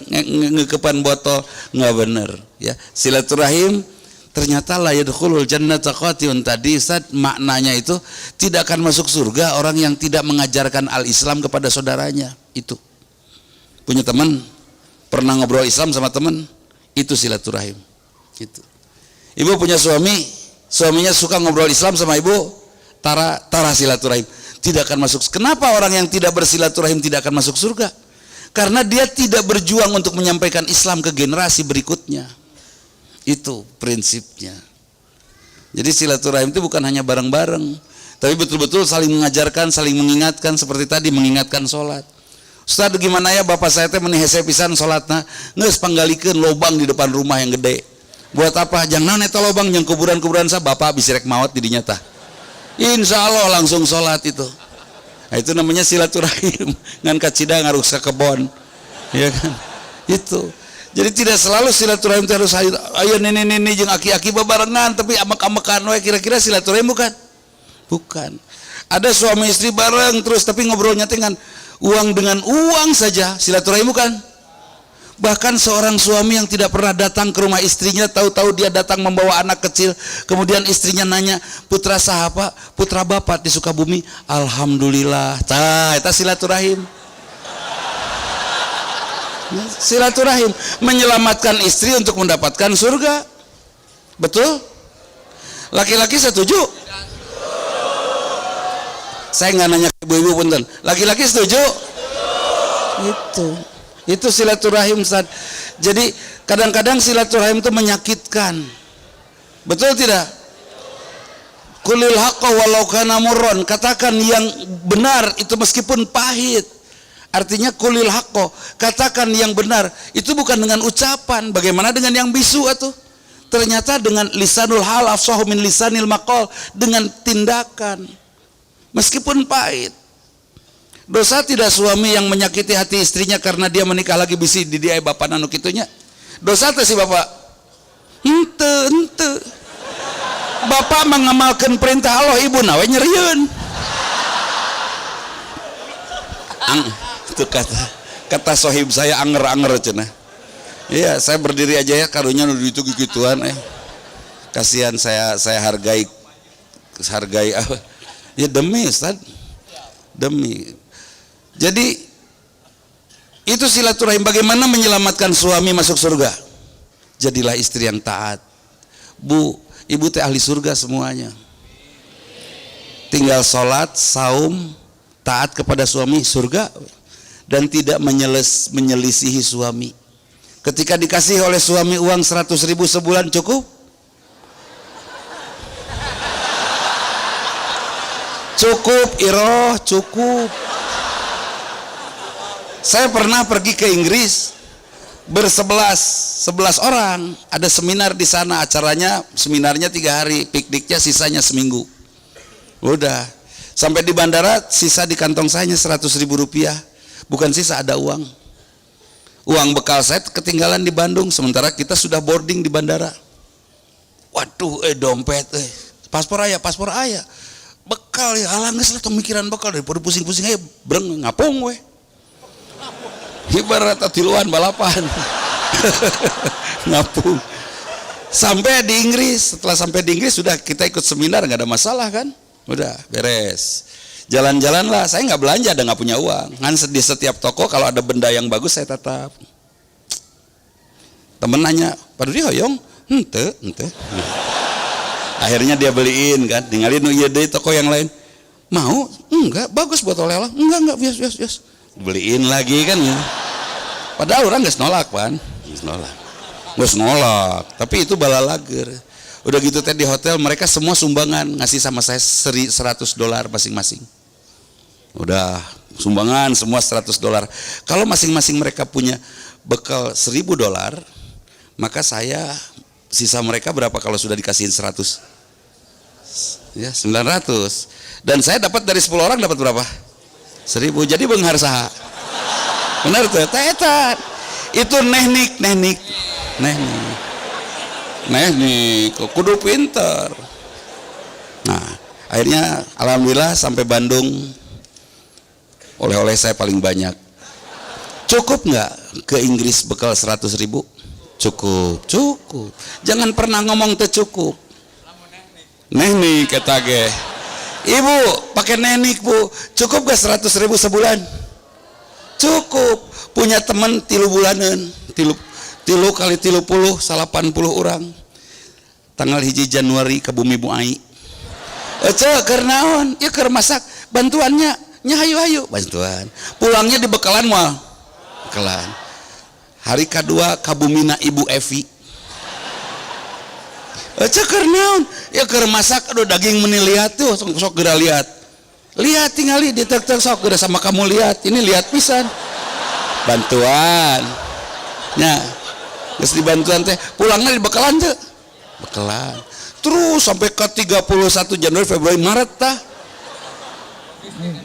ngekepan botol, nggak bener ya. Silaturahim ternyata la yadkhulul jannata qatiun tadi Ustaz, maknanya itu tidak akan masuk surga orang yang tidak mengajarkan al-Islam kepada saudaranya. Itu punya teman pernah ngobrol Islam sama teman, itu silaturahim. Itu. Ibu punya suami, suaminya suka ngobrol Islam sama ibu, tara silaturahim. Tidak akan masuk. Kenapa orang yang tidak bersilaturahim tidak akan masuk surga? Karena dia tidak berjuang untuk menyampaikan Islam ke generasi berikutnya. Itu prinsipnya. Jadi silaturahim itu bukan hanya bareng-bareng, tapi betul-betul saling mengajarkan, saling mengingatkan, seperti tadi mengingatkan sholat. Ustaz gimana ya bapak saya teh meni hese pisan salatna geus panggalikeun lobang di depan rumah yang gede. Buat apa? Jangan eta lobang yang kuburan-kuburan sa bapak bisa rek maot di dinya tah. Insyaallah langsung salat itu. Nah, itu namanya silaturahim. Ngan ka cida ngaruk ka kebon. Ya kan? Itu. Jadi tidak selalu silaturahim harus ayo nini jeung aki-aki babarengan tapi amek-amekan we, kira-kira silaturahim bukan? Bukan. Ada suami istri bareng terus tapi ngobrolnya dengan uang dengan uang saja, silaturahim bukan? Bahkan seorang suami yang tidak pernah datang ke rumah istrinya, tahu-tahu dia datang membawa anak kecil, kemudian istrinya nanya, "Putra sahapa?" "Putra bapak di Sukabumi." "Alhamdulillah." Tah, eta silaturahim. Silaturahim menyelamatkan istri untuk mendapatkan surga. Betul? Laki-laki setuju? Saya nggak nanya ke ibu-ibu punten. Laki-laki setuju? Itu silaturahim Ustaz. Jadi kadang-kadang silaturahim itu menyakitkan. Betul tidak? Qulil haqqa walau kana murran. Katakan yang benar itu meskipun pahit. Artinya qulil haqqa, katakan yang benar. Itu bukan dengan ucapan. Bagaimana dengan yang bisu atuh? Ternyata dengan lisanul hal afsahu min lisanil maqal, dengan tindakan. Meskipun pahit. Dosa tidak suami yang menyakiti hati istrinya karena dia menikah lagi bisi di dia bapak nanu kitunya. Dosa teh si bapak. Ente. Bapak mengamalkan perintah Allah, ibu nawe nyerieun. Itu kata sohib saya anger cenah. Iya, saya berdiri aja ya karunya nu itu gituan Kasihan saya hargai ya demi Ustaz, demi. Jadi itu silaturahim. Bagaimana menyelamatkan suami masuk surga? Jadilah istri yang taat. Bu, ibu teh ahli surga semuanya. Tinggal sholat, saum, taat kepada suami, surga. Dan tidak menyelisihi suami. Ketika dikasih oleh suami uang 100.000 sebulan cukup? Cukup, Iroh, cukup. Saya pernah pergi ke Inggris bersebelas orang, ada seminar di sana, seminarnya 3 hari, pikniknya sisanya seminggu. Udah, sampai di bandara sisa di kantong saya 100.000 rupiah, bukan sisa, ada uang. Uang bekal saya ketinggalan di Bandung, sementara kita sudah boarding di bandara. Waduh, dompet, paspor ayah. Bekal ya, halang geus lah pemikiran bekal daripada pusing-pusing aja breng ngapung we. Ibarat tiluan balapan. Ngapung. Sampai di Inggris, setelah sampai di Inggris sudah kita ikut seminar, nggak ada masalah kan, udah beres. Jalan-jalan lah, saya nggak belanja, ada nggak punya uang. Kan di setiap toko kalau ada benda yang bagus saya tetap. Temen nanya, Pak Dudi hoyong? Ente. Akhirnya dia beliin kan, tinggalin iya deh toko yang lain. Mau? Enggak, bagus buat oleh-oleh. Enggak, bias. Beliin lagi kan ya. Padahal orang nggak nolak kan, nggak nolak. Tapi itu bala lager. Udah gitu teh di hotel mereka semua sumbangan ngasih sama saya $100 masing-masing. Udah sumbangan semua $100. Kalau masing-masing mereka punya bekal $1.000, maka saya sisa mereka berapa kalau sudah dikasihin 100? Ya 900. Dan saya dapat dari 10 orang dapat berapa? 1.000. Jadi beunghar saha? Benar tuh, tetan. Itu teknik. Kudu pinter. Nah, akhirnya alhamdulillah sampai Bandung oleh-oleh saya paling banyak. Cukup nggak ke Inggris bekal 100.000? Cukup. Jangan pernah ngomong teh cukup. Teknik kata ge. Ibu pakai teknik bu, cukup gak 100.000 sebulan? Cukup. Punya teman 3 bulanan, 3 kali 30, 80 orang. Tanggal 1 Januari ke Bumi Bu Ai. Keur naon? Ya keur masak. Bantuannya nya hayu bantuan. Pulangnya di bekalan moal. Bekalan. Hari kedua ka Bumina Ibu Evi. Keur naon? Ya keur masak, aduh daging meni lihat tuh, sok geura lihat. Lihat tingali ditek-tek sok geura sama kamu lihat. Ini lihat pisan. Bantuan. Nya. Geus dibantuan teh, pulangnya di bekalan teh. Bekalan. Terus sampai ke 31 Januari, Februari, Maret tah.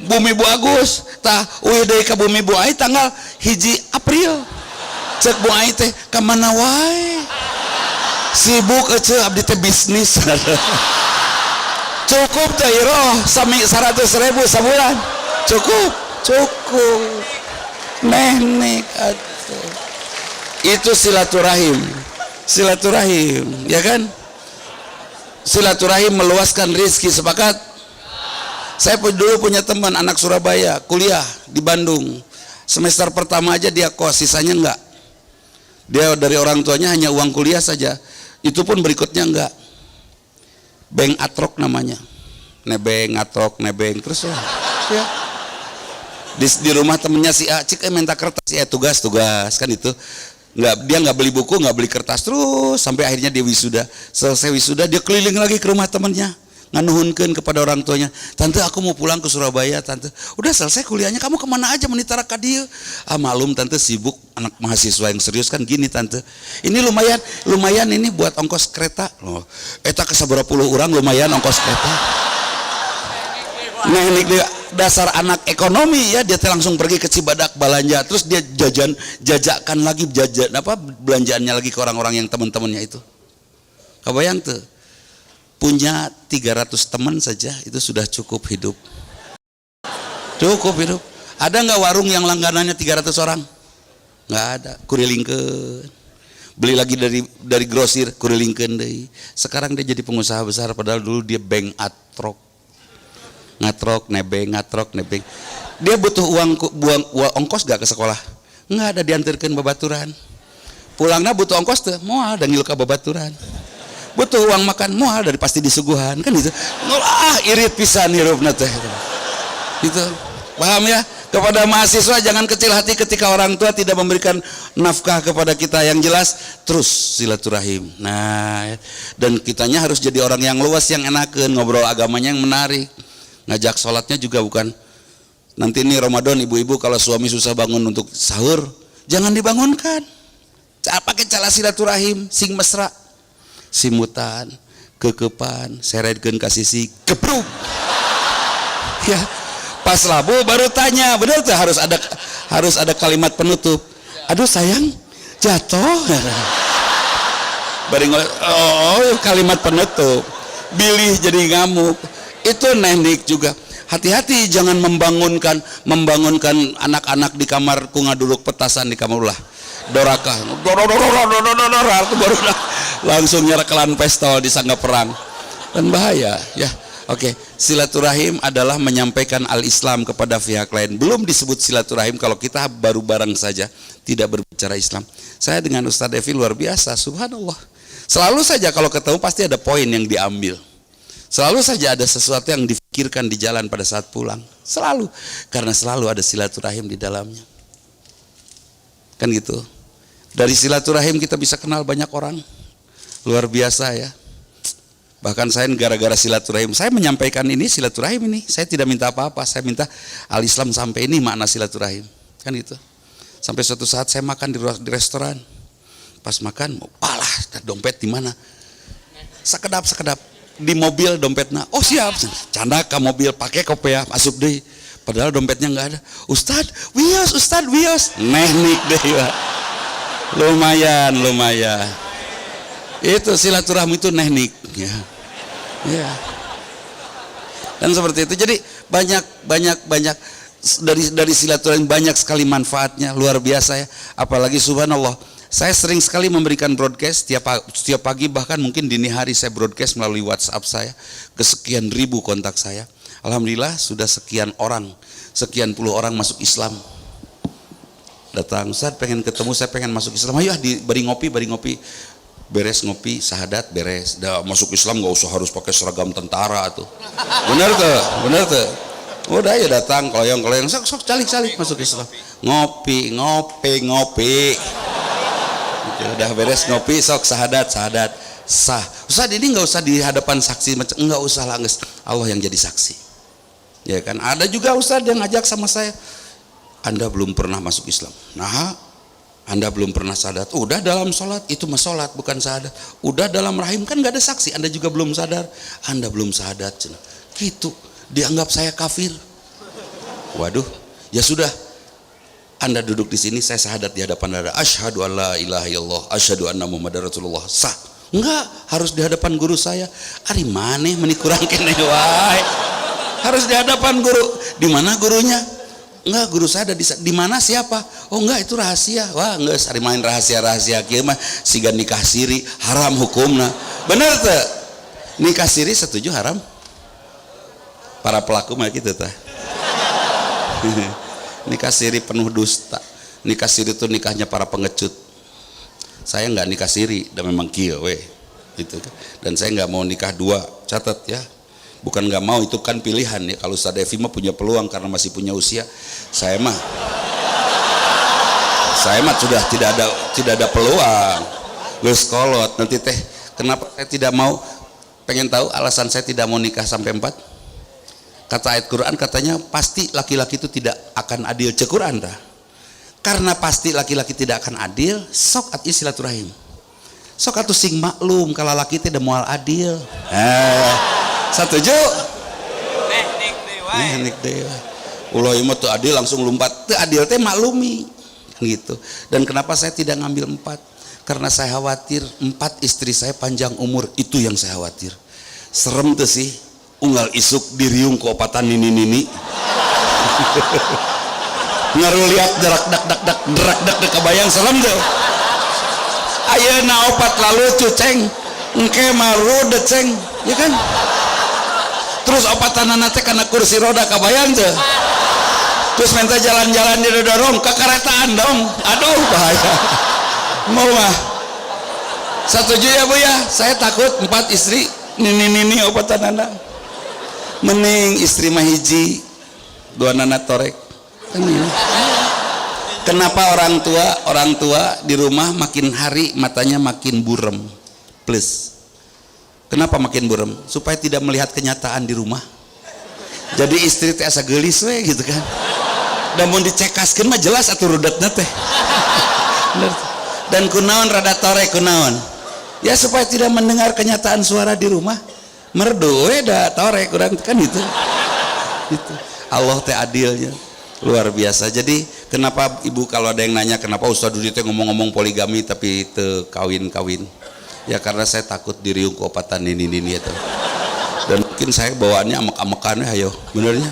Bumi Bu Agus tah uih deui ka Bumi Bu Ai tanggal 1 April. Cek Bu Ai teh ka mana wae? Sibuk ece abdi teh bisnis. Cukup teh iroh sami 100.000 sebulan. Cukup. Nenek atuh. Itu silaturahim, ya kan? Silaturahim meluaskan rezeki, sepakat? Saya dulu punya teman anak Surabaya, kuliah di Bandung. Semester pertama aja dia kos, sisanya enggak. Dia dari orang tuanya hanya uang kuliah saja. Itu pun berikutnya enggak. Beng atrok namanya. Nebeng terus ya. Di rumah temennya si A, cik minta kertas ya tugas kan itu. Dia nggak beli buku, nggak beli kertas, terus sampai akhirnya dia wisuda. Selesai wisuda dia keliling lagi ke rumah temannya, nganuhunkeun kepada orang tuanya, tante aku mau pulang ke Surabaya tante. Udah selesai kuliahnya, kamu kemana aja menitara ka dieu? Malum tante sibuk, anak mahasiswa yang serius kan gini tante. Ini lumayan ini buat ongkos kereta. Loh, eta ke sabaraha puluh urang lumayan ongkos kereta. Nah ini dasar anak ekonomi ya, dia langsung pergi ke Cibadak belanja, terus dia jajakan lagi belanjaannya lagi ke orang-orang yang teman-temannya itu. Kebayang tuh, punya 300 teman saja itu sudah cukup hidup. Ada nggak warung yang langganannya 300 orang? Nggak ada. Kurilingkeun. Beli lagi dari grosir, kurilingkeun deui. Sekarang dia jadi pengusaha besar, padahal dulu dia bank atrok. Ngatrok nebeng. Dia butuh uang ongkos gak ke sekolah? Nggak ada, diantarkan babaturan. Pulangnya butuh ongkos tuh, moal dan ngilu ka babaturan. Butuh uang makan, moal dari pasti disuguhan kan gitu. Irit pisan hirupna teh. Gitu. Paham ya? Kepada mahasiswa jangan kecil hati ketika orang tua tidak memberikan nafkah kepada kita. Yang jelas terus silaturahim. Nah, dan kitanya harus jadi orang yang luas, yang enakeun, ngobrol agamanya yang menarik. Ngajak sholatnya juga bukan nanti ini Ramadan ibu-ibu kalau suami susah bangun untuk sahur jangan dibangunkan, pakai cara silaturahim sing mesra, simutan kekepan seredkeun ka sisi kepruk ya, pas labu baru tanya, benar tuh harus ada kalimat penutup. Aduh sayang jatuh bari kalimat penutup, bilih jadi ngamuk. Itu teknik juga. Hati-hati jangan membangunkan anak-anak di kamar ku ngaduluk petasan di kamar ulah. Dorakah. Baru langsung nyerekelan pistol disangka perang, dan bahaya ya. Oke, silaturahim adalah menyampaikan al-Islam kepada pihak lain. Belum disebut silaturahim kalau kita baru bareng saja, tidak berbicara Islam. Saya dengan Ustadz Devi luar biasa, subhanallah. Selalu saja kalau ketemu pasti ada poin yang diambil. Selalu saja ada sesuatu yang difikirkan di jalan pada saat pulang. Selalu, karena selalu ada silaturahim di dalamnya. Kan gitu. Dari silaturahim kita bisa kenal banyak orang. Luar biasa ya. Bahkan saya gara-gara silaturahim, saya menyampaikan ini silaturahim ini. Saya tidak minta apa-apa, saya minta al-Islam sampai ini makna silaturahim. Kan gitu. Sampai suatu saat saya makan di restoran. Pas makan, alah, dompet di mana? Sekedap. Di mobil dompetnya. Oh siap. Canda ke mobil, pakai kopea, masuk deh. Padahal dompetnya nggak ada. Ustad, wios. Neknik deh. Lumayan. Itu silaturahmi itu teknik ya. Dan seperti itu. Jadi banyak dari silaturahmi banyak sekali manfaatnya, luar biasa ya. Apalagi subhanallah, saya sering sekali memberikan broadcast setiap pagi, bahkan mungkin dini hari saya broadcast melalui WhatsApp saya ke sekian ribu kontak saya. Alhamdulillah sudah sekian puluh orang masuk Islam. Datang, Ustaz pengen ketemu, saya pengen masuk Islam. Ayo bari ngopi. Beres ngopi, sahadat beres. Dah masuk Islam nggak usah harus pakai seragam tentara tuh. Bener tuh. Udah ya datang keloyong sok calik masuk Islam. Ngopi. Udah beres ngopi, sok sahadat sah. Ustaz ini nggak usah di hadapan saksi, nggak usah lah, Allah yang jadi saksi. Ya kan, ada juga Ustaz yang ngajak sama saya, Anda belum pernah masuk Islam. Nah, Anda belum pernah sahadat. Udah dalam sholat, itu mah sholat bukan sahadat. Udah dalam rahim kan nggak ada saksi, Anda juga belum sadar, Anda belum sahadat. Gitu, dianggap saya kafir. Waduh, ya sudah, Anda duduk di sini, saya sahadat di hadapan Anda. Asyhadu an la ilaha illallah, asyhadu anna Muhammadar Rasulullah. Sah. Enggak, harus di hadapan guru saya. Ari maneh menikurang kene wae. Harus di hadapan guru. Di mana gurunya? Enggak, guru saya ada di mana, siapa? Oh enggak, itu rahasia. Wah enggak, hari main rahasia kieu mah siga nikah siri haram hukumna. Bener teu? Nikah siri setuju haram? Para pelaku mah kitu tah. Nikah siri penuh dusta. Nikah siri itu nikahnya para pengecut. Saya enggak nikah siri, dan memang kieu we. Gitu kan. Dan saya enggak mau nikah dua, catat ya. Bukan nggak mau, itu kan pilihan ya. Kalau Ustaz Devi mah punya peluang karena masih punya usia. Saya mah sudah tidak ada peluang. Geus kolot nanti teh. Kenapa saya tidak mau? Pengen tahu alasan saya tidak mau nikah sampai 4? Kata ayat Quran katanya pasti laki-laki itu tidak akan adil. Cek Quran dah. Karena pasti laki-laki tidak akan adil, sok atuh silaturahim. Sok atuh sing maklum kalau laki teh da moal adil. Setuju? Teknik dewa. Ulah ieu teu adil langsung lompat. Teu adil teh maklumi. Gitu. Dan kenapa saya tidak ngambil 4? Karena saya khawatir 4 istri saya panjang umur, itu yang saya khawatir. Serem tuh sih, unggal isuk diriung ku opatan nini. Ngaruh lihat derak dak kebayang serem tuh. Ayeuna opat lalu cuceng, engke maru deceng, ya kan? Terus opatanana teh kana kursi roda kabayang teh. Terus minta jalan-jalan di dorong ke keretaan dong. Aduh bahaya. Mau mah. Setuju ya Bu ya? Saya takut 4 istri nini opatanana. Mending istri mah hiji, 2 nana torek. Kan ini. Kenapa orang tua di rumah makin hari matanya makin burem? Plus. Kenapa makin burem? Supaya tidak melihat kenyataan di rumah. Jadi istri teh asa geulis we gitu kan. Dan mau dicekaskeun mah jelas atuh rudatna teh. Dan kunaon rada torek kunaon? Ya supaya tidak mendengar kenyataan suara di rumah. Merdu we da torek urang kan gitu. Gitu. Allah teh adilnya luar biasa. Jadi kenapa ibu kalau ada yang nanya kenapa Ustaz Dudi teh ngomong-ngomong poligami tapi teu kawin-kawin? Ya karena saya takut diriung ku opatan ini itu. Dan mungkin saya bawaannya amek-amekan ayo benernya.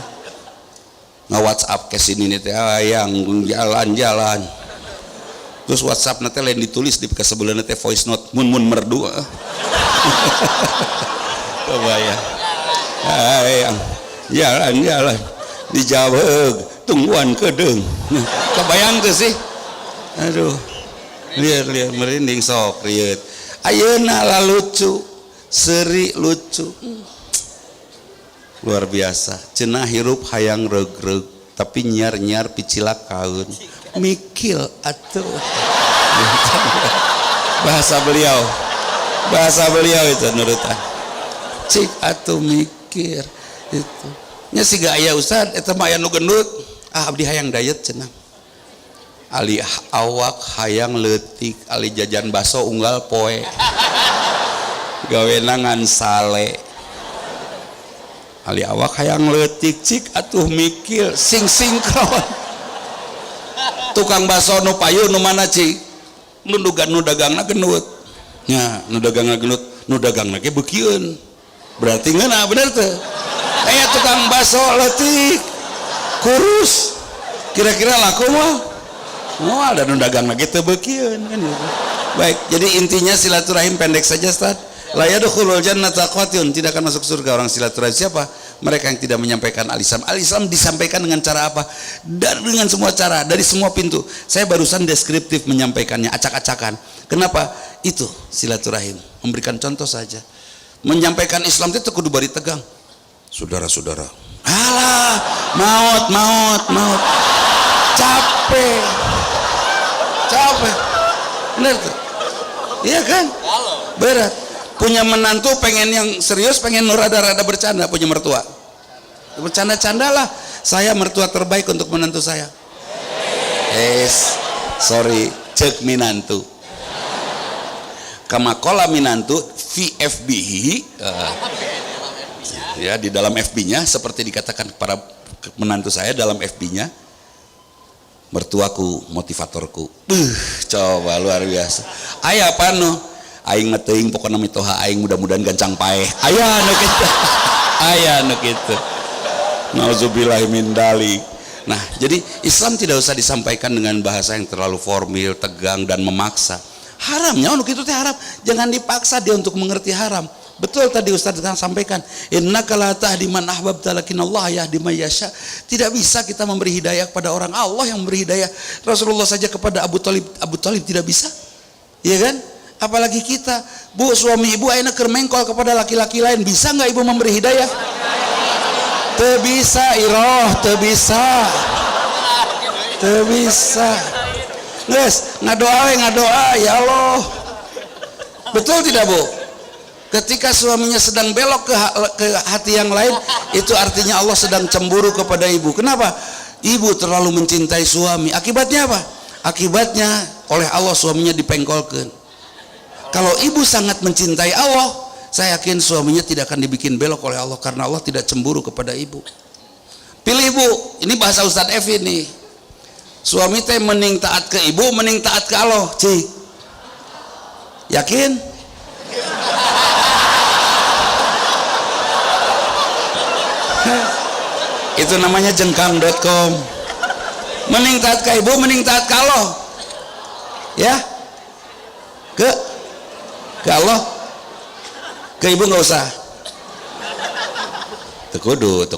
Nge WhatsApp ke sini nih teh yang jalan-jalan. Terus WhatsApp nanti lain ditulis di sebelah nanti voice note mun merdu. Kebayang. Ayang jalan dijawab tungguan kedeng. Kebayang tuh sih. Aduh. Lihat merinding sok riet. Ayeuna lah lucu, seri lucu. Luar biasa. Cenah hirup hayang regreg, tapi nyar picilak kaun. Mikil atuh. Bahasa beliau itu nurutan. Cik atuh mikir itu. Nya siga aya ustad eta mah aya nu gendut. Abdi hayang diet cenah. Ali awak hayang leutik, ali jajan baso unggal poe. Gawena ngan sale. Ali awak hayang leutik cik atuh mikir sing sinkron. Tukang baso nu payu nu mana cik? Nu dagangna gendut. Nya nu dagangna gendut, nu dagangna ge beukieun. Berarti ngeuna bener teu? Aya tukang baso leutik kurus. Kira-kira laku mah? Oh, ada nu dagang lagi teu beukieun kan gitu. Baik, jadi intinya silaturahim pendek saja Ustaz. La yadkhulul jannata qatiyun, tidak akan masuk surga orang silaturahim. Siapa? Mereka yang tidak menyampaikan al-Islam. Al-Islam disampaikan dengan cara apa? Dengan semua cara, dari semua pintu. Saya barusan deskriptif menyampaikannya, acak-acakan. Kenapa? Itu silaturahim. Memberikan contoh saja. Menyampaikan Islam itu kudu bari tegang. Saudara-saudara. Alah, maut. Capek. Bener tuh? Iya kan? Berat. Punya menantu pengen yang serius, pengen rada-rada bercanda, punya mertua. Bercanda-canda lah. Saya mertua terbaik untuk menantu saya. Sorry, cek minantu. Kamakola minantu VFBH. Ya, di dalam FB-nya seperti dikatakan para menantu saya dalam FB-nya. Mertuaku, motivatorku. Coba luar biasa. Aya apa nu? Aing ngeteuing pokona mitoha aing mudah-mudahan gancang paeh. Aya nu kitu. Nauzubillahi min dalik. Nah, jadi Islam tidak usah disampaikan dengan bahasa yang terlalu formal, tegang dan memaksa. Haramnya nu kitu teh haram. Jangan dipaksa dia untuk mengerti haram. Betul tadi Ustaz sampaikan, innaka la tahdi man ahbabta lakinallah yahdi man yasha. Tidak bisa kita memberi hidayah kepada orang, Allah yang memberi hidayah. Rasulullah saja kepada Abu Thalib tidak bisa. Iya kan? Apalagi kita. Bu, suami ibu ayeuna keur mengkol kepada laki-laki lain, bisa enggak ibu memberi hidayah? Teu bisa, iroh, teu bisa. Geus, ngadoa ya Allah. Betul tidak, Bu? Ketika suaminya sedang belok ke hati yang lain, itu artinya Allah sedang cemburu kepada ibu. Kenapa? Ibu terlalu mencintai suami. Akibatnya apa? Akibatnya oleh Allah suaminya dipengkolkan. Kalau ibu sangat mencintai Allah, saya yakin suaminya tidak akan dibikin belok oleh Allah, karena Allah tidak cemburu kepada ibu. Pilih Bu, ini bahasa Ustadz Evi nih. Suami teh mending taat ke ibu, mending taat ke Allah. Cik, yakin? Itu namanya jengkang.com. Mending taat ke ibu, mending taat ke Allah. Ya, ke Allah, ke ibu nggak usah. Tekudu.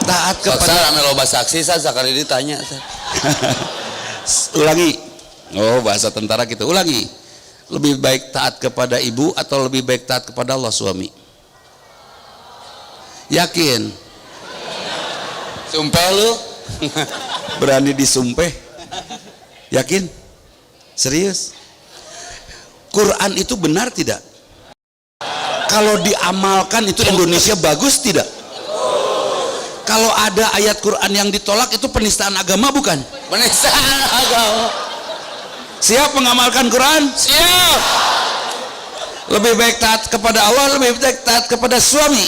Taat kepada amelo bahasa saksi sekali ditanya. Ulangi. Oh, bahasa tentara kita. Ulangi. Lebih baik taat kepada ibu atau lebih baik taat kepada Allah suami? Yakin? Sumpah lu? Berani disumpeh? Yakin? Serius? Quran itu benar tidak? Kalau diamalkan itu Indonesia bagus tidak? Kalau ada ayat Quran yang ditolak itu penistaan agama bukan? Penistaan agama. Siap mengamalkan Quran? Siap. Lebih baik taat kepada Allah, lebih baik taat kepada suami.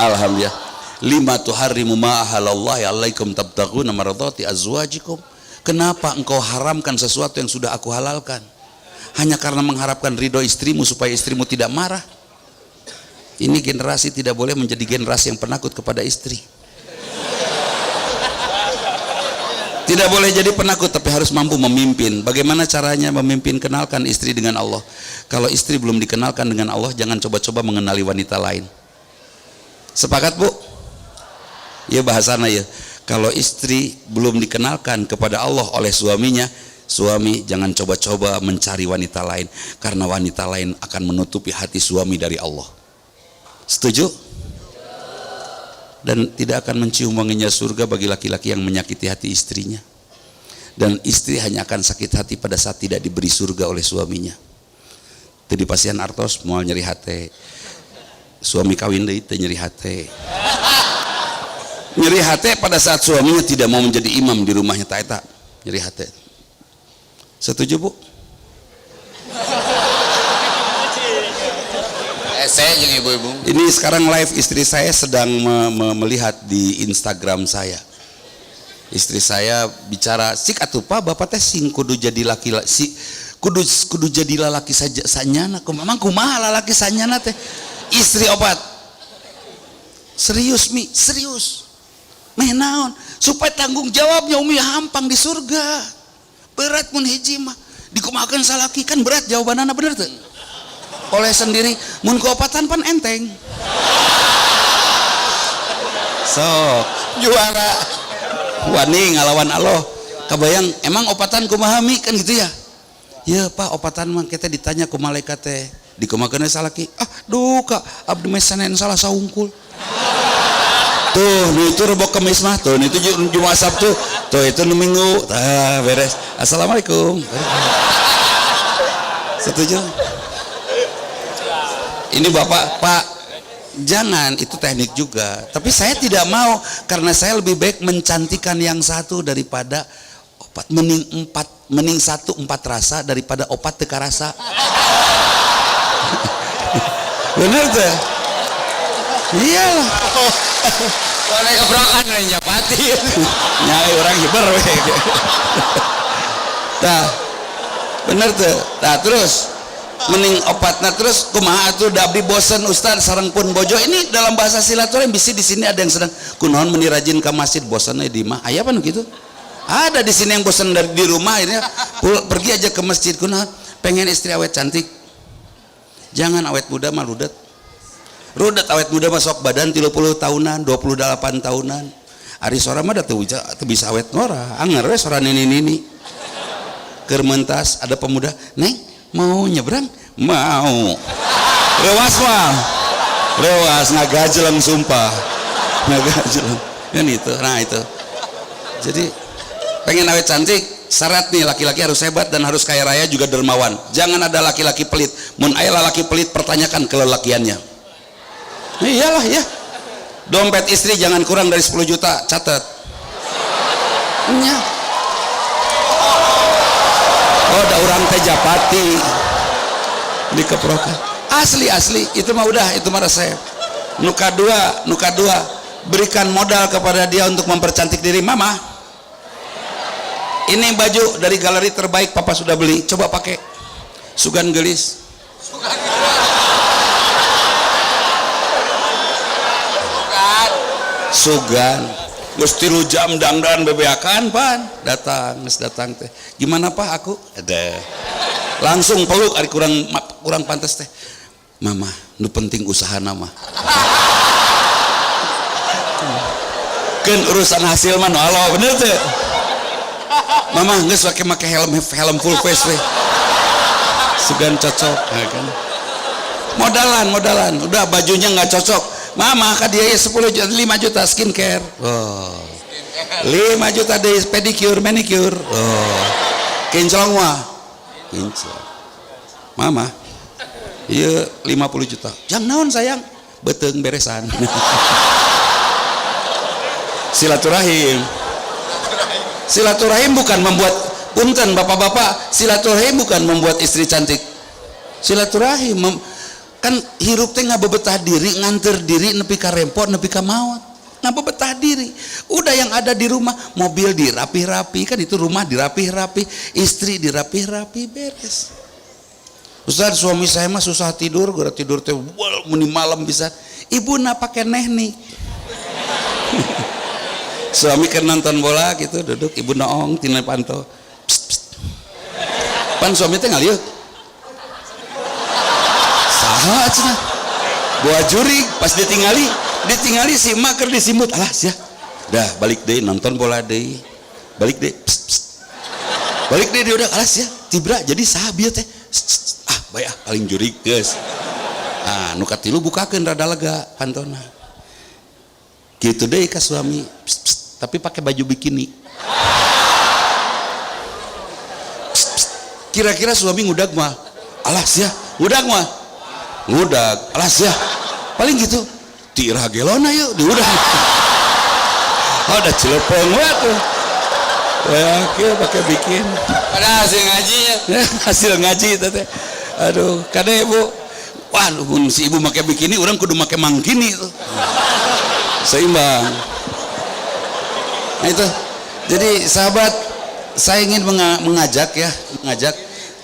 Alhamdulillah. Lima tuharrimu ma ahalallahi alaikum tabtaghuna maradhati azwajikum. Kenapa engkau haramkan sesuatu yang sudah aku halalkan? Hanya karena mengharapkan ridho istrimu supaya istrimu tidak marah. Ini generasi tidak boleh menjadi generasi yang penakut kepada istri. Tidak boleh jadi penakut, tapi harus mampu memimpin. Bagaimana caranya memimpin? Kenalkan istri dengan Allah. Kalau istri belum dikenalkan dengan Allah, jangan coba-coba mengenali wanita lain. Sepakat, Bu? Ya, bahasana ya. Kalau istri belum dikenalkan kepada Allah oleh suaminya, suami jangan coba-coba mencari wanita lain, karena wanita lain akan menutupi hati suami dari Allah. Setuju? Dan tidak akan mencium wanginya surga bagi laki-laki yang menyakiti hati istrinya. Dan istri hanya akan sakit hati pada saat tidak diberi surga oleh suaminya. Tadi pasien artos moal nyeri hati, suami kawin deui teu nyeri hati. Nyeri hati pada saat suaminya tidak mau menjadi imam di rumahnya, tak nyeri hati. Setuju, Bu? Saya jeung ibu-ibu. Ini sekarang live, istri saya sedang melihat di Instagram saya. Istri saya bicara, "Sik atuh Pak, Bapak teh sing kudu jadi laki-laki, si kudu jadi lalaki saja sanyana." Memang kumaha lalaki sanyana teh? Istri opat. Serius Mi, serius. Meh naon? Supaya tanggung jawabnya Umi hampang di surga. Berat mun hiji mah. Dikumahakeun salaki kan berat jawabanana, bener teu? Oleh sendiri mun keopatan pan enteng. Sok juara wani ngalawan Allah. Kabayang emang opatan kumaha Mi kan gitu ya? Ya Pak, opatan mah kita ditanya ku malaikat teh dikumahakeun salaki. Ah duh Kak, abdi mah Senin salah saungkul. Tuh, itu rebok kemis mah tuh, itu Jumat Sabtu. Tuh itu Minggu. Tah beres. Assalamualaikum. Setuju? Ini Bapak, Pak, jangan, itu teknik juga. Tapi saya tidak mau, karena saya lebih baik mencantikan yang satu daripada opat. Mending satu empat rasa daripada opat teka rasa. Bener tuh? Iyalah. Boleh kebrakan lain Japati. Nyai orang hiber. Nah, bener tuh. Nah terus. Mending opat. Nah terus kumaha atuh da abdi bosen Ustaz sareng pun bojo. Ini dalam bahasa silaturahim bisi di sini ada yang sedang kunaon meni rajin ka masjid bosen di mah. Aya pan gitu? Ada di sini yang bosen dari di rumah akhirnya pergi aja ke masjid. Kunaon? Pengen istri awet cantik. Jangan awet muda mah rudet. Rudet awet muda mah sok badan 30 tahunan, 28 tahunan. Ari sora mah da teu bisa awet ngora. Anger we sora nini-nini. Keur mentas ada pemuda, "Neng, mau nyebrang?" "Mau." Lewas mah. Lewas ngagajeleng sumpah. Ngagajeleng. Kan itu. Nah itu. Jadi pengen awet cantik, syarat nih laki-laki harus hebat dan harus kaya raya juga dermawan. Jangan ada laki-laki pelit. Mun aya laki pelit, pertanyakan kelelakiannya. Iyalah ya. Dompet istri jangan kurang dari 10 juta, catat. Nya. Oh, da urang teh Japati. Dikeprokan. Asli itu mah udah, itu mah resep. Nuka dua, berikan modal kepada dia untuk mempercantik diri. Mama, ini baju dari galeri terbaik Papa sudah beli, coba pakai. Sugan gelis. Sugan geus 3 jam dangdan bebeakan pan datang teh. Gimana Pak aku? Ada. Langsung peluk ari kurang pantes teh. Mama, nu penting usaha nama. Kan urusan hasil mah Allah bener teh. Mama geus make helm full face we. Sugan cocok kan. Modalan, udah bajunya nggak cocok. Mama ka dia 10 juta, 5 juta skincare. Oh. 5 juta deh pedicure, manicure. Oh. Kinclong mah. Kinclong. Mama. Iya 50 juta. Jang naon sayang? Beteung beresan. Silaturahim. Silaturahim bukan membuat punten bapak-bapak, silaturahim bukan membuat istri cantik. Silaturahim kan hirup teh ngabebetah diri, nganter diri nepi ka rempot, nepi ka maot. Ngabebetah diri. Udah yang ada di rumah, mobil dirapih-rapi, kan itu rumah dirapih-rapi, istri dirapih-rapi, beres. Ustaz, suami saya mah susah tidur, gara tidur teh meni malam bisa. Ibu na pakai teknik. Suami kan nonton bola gitu, duduk ibu noong tina pantau. Psst, psst. Pan suami teh ngalieu. Saha cenah. Buah jurig pas ditinggali si emak keur disimut. Alah sia. Dah balik deui nonton bola deui. Balik deui. Psst, psst. Balik deui dia udah alas ya. Tibra jadi saha bieu teh. Ah bae ah paling jurig geus. Ah nu katilu bukakeun rada lega pantona. Gitu deh ka suami. Psst, psst. Tapi pakai baju bikini. Psst, psst. Kira-kira suami ngudag mah alas ya, ngudag mah ngudag alas ya, paling gitu tira gelona yuk diudag. Oh udah cilepeng banget tuh ya pakai bikin ada hasil ngaji ya. Hasil ngaji tete. Aduh kadang ibu wah si ibu pakai bikini orang kudu pakai mangkini tuh seimbang. Nah itu jadi sahabat saya ingin mengajak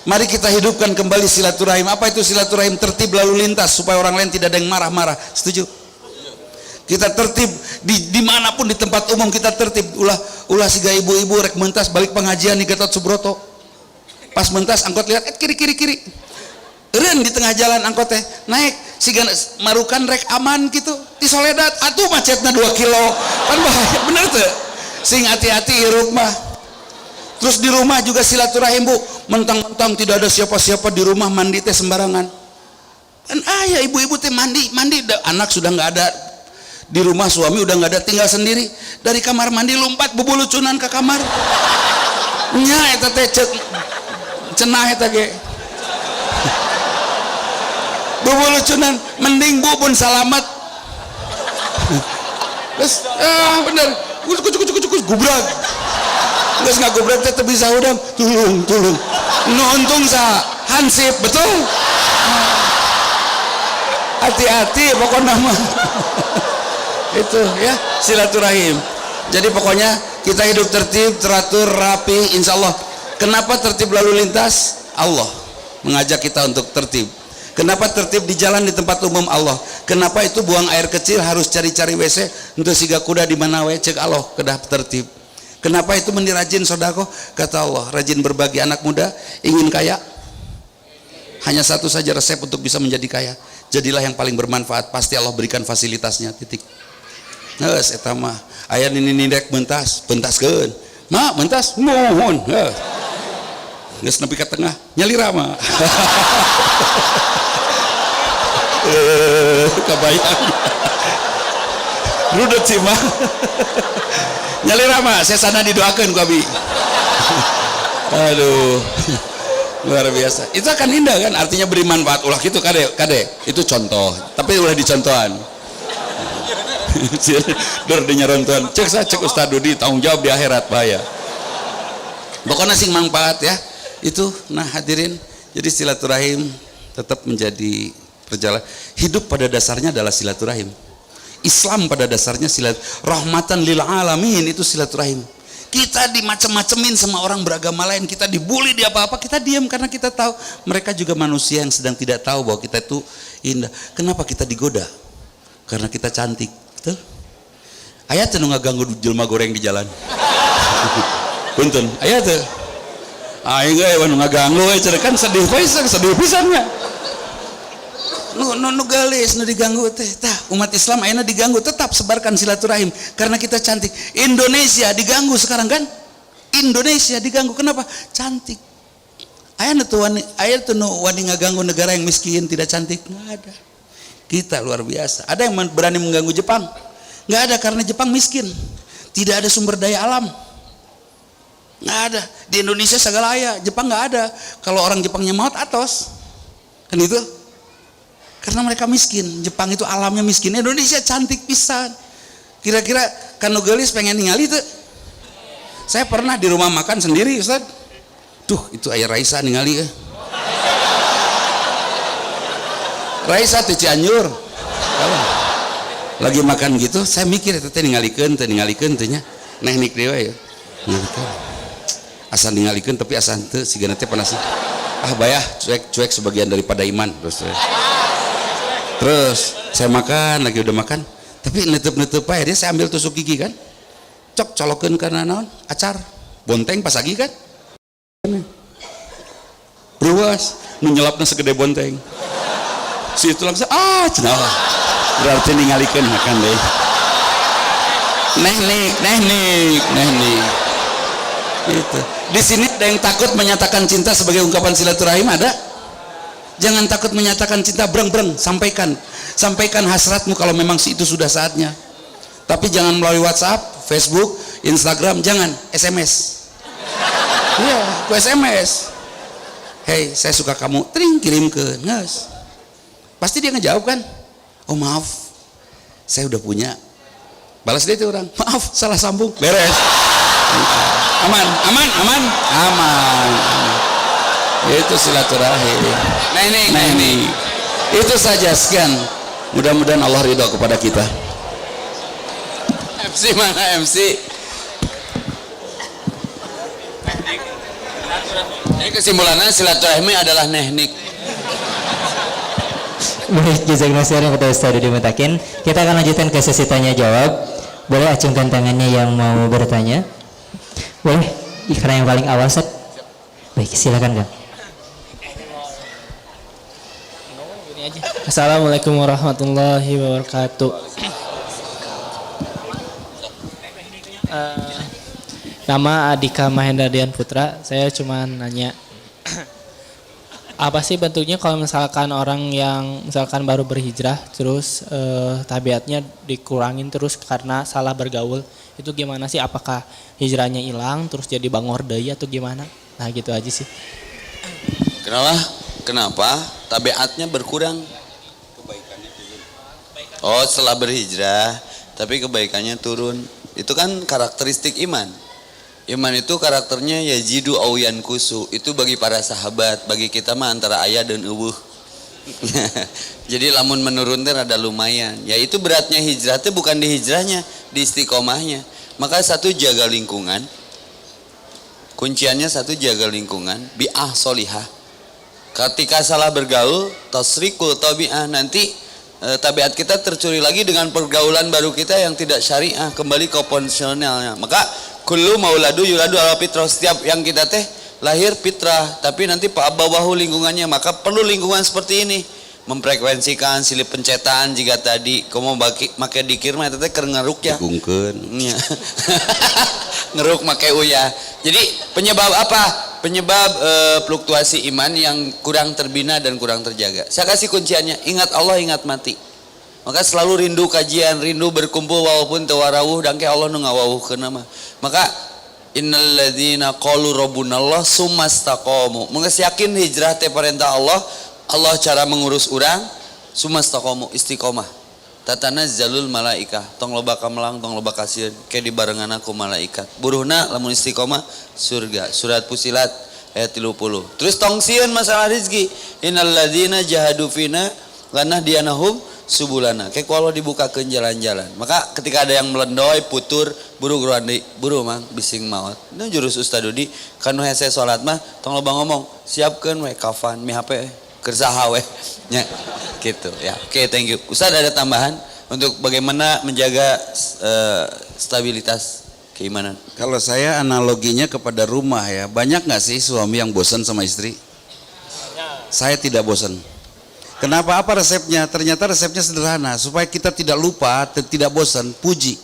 mari kita hidupkan kembali silaturahim. Apa itu silaturahim? Tertib lalu lintas supaya orang lain tidak ada yang marah-marah. Setuju? Kita tertib dimanapun di tempat umum kita tertib. Ulah siga ibu-ibu rek mentas balik pengajian di Gatot Subroto. Pas mentas angkot lihat kiri. Eureun di tengah jalan angkot teh naik siga marukan rek aman gitu di Soledad atuh macetna 2 kilo kan bahaya bener teu sing hati-hati hirup mah. Terus di rumah juga silaturahim bu, mentang-mentang tidak ada siapa-siapa di rumah mandi teh sembarangan kan ya ibu-ibu teh mandi anak sudah nggak ada di rumah, suami udah nggak ada, tinggal sendiri, dari kamar mandi lompat bubulucunan ke kamar nya eta teh cenah eta ge bubulucunan mending bubun salamet terus bener kucuk gubrak geus ngagubrak teh bisa udang tulung nu untung sa hansip betul. Hati-hati pokoknya mah itu ya silaturahim. Jadi pokoknya kita hidup tertib, teratur, rapi, insya Allah. Kenapa tertib lalu lintas? Allah mengajak kita untuk tertib. Kenapa tertib di jalan di tempat umum? Allah. Kenapa itu buang air kecil harus cari-cari WC untuk siga kuda di mana we cek Allah kedah tertib. Kenapa itu meni rajin sodako? Kata Allah, rajin berbagi. Anak muda ingin kaya, hanya satu saja resep untuk bisa menjadi kaya. Jadilah yang paling bermanfaat, pasti Allah berikan fasilitasnya. Titik. Geus eta mah aya nini rek bentaskeun. Ma bentas mohon. Geus nepi ka tengah nyalira mah. Kebayang. Rudet sih mah. Nyalira mah saya sana didoakeun ku abi. Aduh. Luar biasa. Itu akan indah kan, artinya beri manfaat. Ulah gitu kade. Itu contoh, tapi ulah dicontohan. Dur dinyarontohan. Cek Ustaz Dudi tanggung jawab di akhirat bahaya. Pokoknya sing manfaat ya. Itu nah hadirin. Jadi silaturahim tetap menjadi perjalanan. Hidup pada dasarnya adalah silaturahim. Islam pada dasarnya rahmatan lil alamin, itu silaturahim. Kita dimacem-macemin sama orang beragama lain, kita dibully di apa-apa, kita diam karena kita tahu mereka juga manusia yang sedang tidak tahu bahwa kita itu indah. Kenapa kita digoda? Karena kita cantik, betul? Aya teu nu ngaganggu jelema goreng di jalan. Punten, aya teu? Aing ge nu ngaganggu we kan sedih pisan nya. Nu galis nu diganggu teh tah umat Islam ayeuna diganggu, tetap sebarkan silaturahim karena kita cantik. Indonesia diganggu sekarang kan, Indonesia diganggu kenapa? Cantik. Aya tuh nu wani ngaganggu negara yang miskin tidak cantik, nggak ada. Kita luar biasa. Ada yang berani mengganggu Jepang? Nggak ada, karena Jepang miskin, tidak ada sumber daya alam, nggak ada. Di Indonesia segala aya, Jepang nggak ada. Kalau orang Jepangnya maut atos kan itu karena mereka miskin. Jepang itu alamnya miskin, Indonesia cantik pisan. Kira-kira kanu geulis pengen ningali tuh? Saya pernah di rumah makan sendiri Ustaz. Tuh itu aya Raisa ningali Raisa teh Cianjur. Lagi makan gitu, saya mikir teh ningalikeun teh nya. Teknik dewe ya. Ningalikeun. Asal ningalikeun tapi asa henteu sigana teh panas. Ah bayah cuek sebagian daripada iman Terus saya makan, lagi udah makan, tapi netup aja dia, saya ambil tusuk gigi kan, cok colokeun kana naon acar bonteng pas lagi kan ruas menyelapna segede bonteng si itu langsung cenah berarti ningalikeun makan deh Nehnik itu di sini ada yang takut menyatakan cinta sebagai ungkapan silaturahim ada? Jangan takut menyatakan cinta, breng sampaikan hasratmu kalau memang itu sudah saatnya, tapi jangan melalui WhatsApp, Facebook, Instagram, jangan SMS. Iya, ku SMS. Hey, saya suka kamu, kirim ke nges. Pasti dia ngejawab kan? Oh maaf, saya udah punya. Balas dia itu orang, maaf salah sambung, beres. Aman. Itu silaturahim. Nah ini itu saja, sekian. Mudah-mudahan Allah ridho kepada kita. MC mana MC? Ini kesimpulannya silaturahmi adalah teknik. Baik, jazakallahu khairan kepada Ustaz Dudi Mutakin. Kita akan lanjutkan ke sesi tanya jawab. Boleh acungkan tangannya yang mau bertanya. Boleh, karena yang paling awal Ustaz. Baik, silakan Kang. Assalamualaikum warahmatullahi wabarakatuh. Nama Adika Mahendra Dian Putra. Saya cuma nanya, apa sih bentuknya kalau misalkan orang yang misalkan baru berhijrah terus tabiatnya dikurangin terus karena salah bergaul, itu gimana sih? Apakah hijrahnya hilang terus jadi bangor deui atau gimana? Nah gitu aja sih. Kenapa tabiatnya berkurang? Kebaikannya turun. Oh, setelah berhijrah tapi kebaikannya turun. Itu kan karakteristik iman. Iman itu karakternya yajidu au yankusu. Itu bagi para sahabat, bagi kita mah antara ayah dan eueuh. Jadi lamun menurun teh rada lumayan. Ya itu beratnya hijrah teh bukan di hijrahnya, di istiqomahnya. Maka satu, jaga lingkungan. Kunciannya satu, jaga lingkungan, bi'ah solihah. Ketika salah bergaul, tasrikul tabi'ah, nanti tabiat kita tercuri lagi dengan pergaulan baru kita yang tidak syariah, kembali ke konvensionalnya. Maka kullu mauladu yuladu ala fitrah, setiap yang kita teh lahir fitrah, tapi nanti pa'abawahu lingkungannya. Maka perlu lingkungan seperti ini, memfrekuensikan silip pencetaan. Jika tadi kamu make dikir mah teteh keur ngeruk ya ngeruk make uyah. Jadi penyebab apa? Penyebab fluktuasi iman yang kurang terbina dan kurang terjaga. Saya kasih kunciannya, ingat Allah, ingat mati. Maka selalu rindu kajian, rindu berkumpul walaupun tawarawuh dan ke Allah nu ngawawuhkeun mah. Maka innalladzina qalu rabbunallah sumastaqamu. Menges yakin hijrah teh perintah Allah, Allah cara mengurus urang, sumastaqamu, istiqomah. Tatanazzalul malaikah, tong loba kamelang, tong loba kasieun, ke dibarengan aku malaikat. Buruhna lamun istiqomah surga. Surat Fusilat ayat 30. Terus tong sieun masalah rezeki. Innalladzina jahadu fina lanahdiyanahum subulana. Kayak kalau dibukakeun jalan-jalan. Maka ketika ada yang melendoy, putur, buru mang bising maot. Itu jurus Ustaz Dudi, kanu hese salat mah tong loba ngomong, siapkeun we kafan, mi HP kersaha we. Nya gitu ya. Oke, thank you. Ustaz ada tambahan untuk bagaimana menjaga stabilitas keimanan? Kalau saya analoginya kepada rumah ya, banyak nggak sih suami yang bosan sama istri? Saya tidak bosan. Kenapa? Apa resepnya? Ternyata resepnya sederhana, supaya kita tidak lupa, tidak bosan, puji.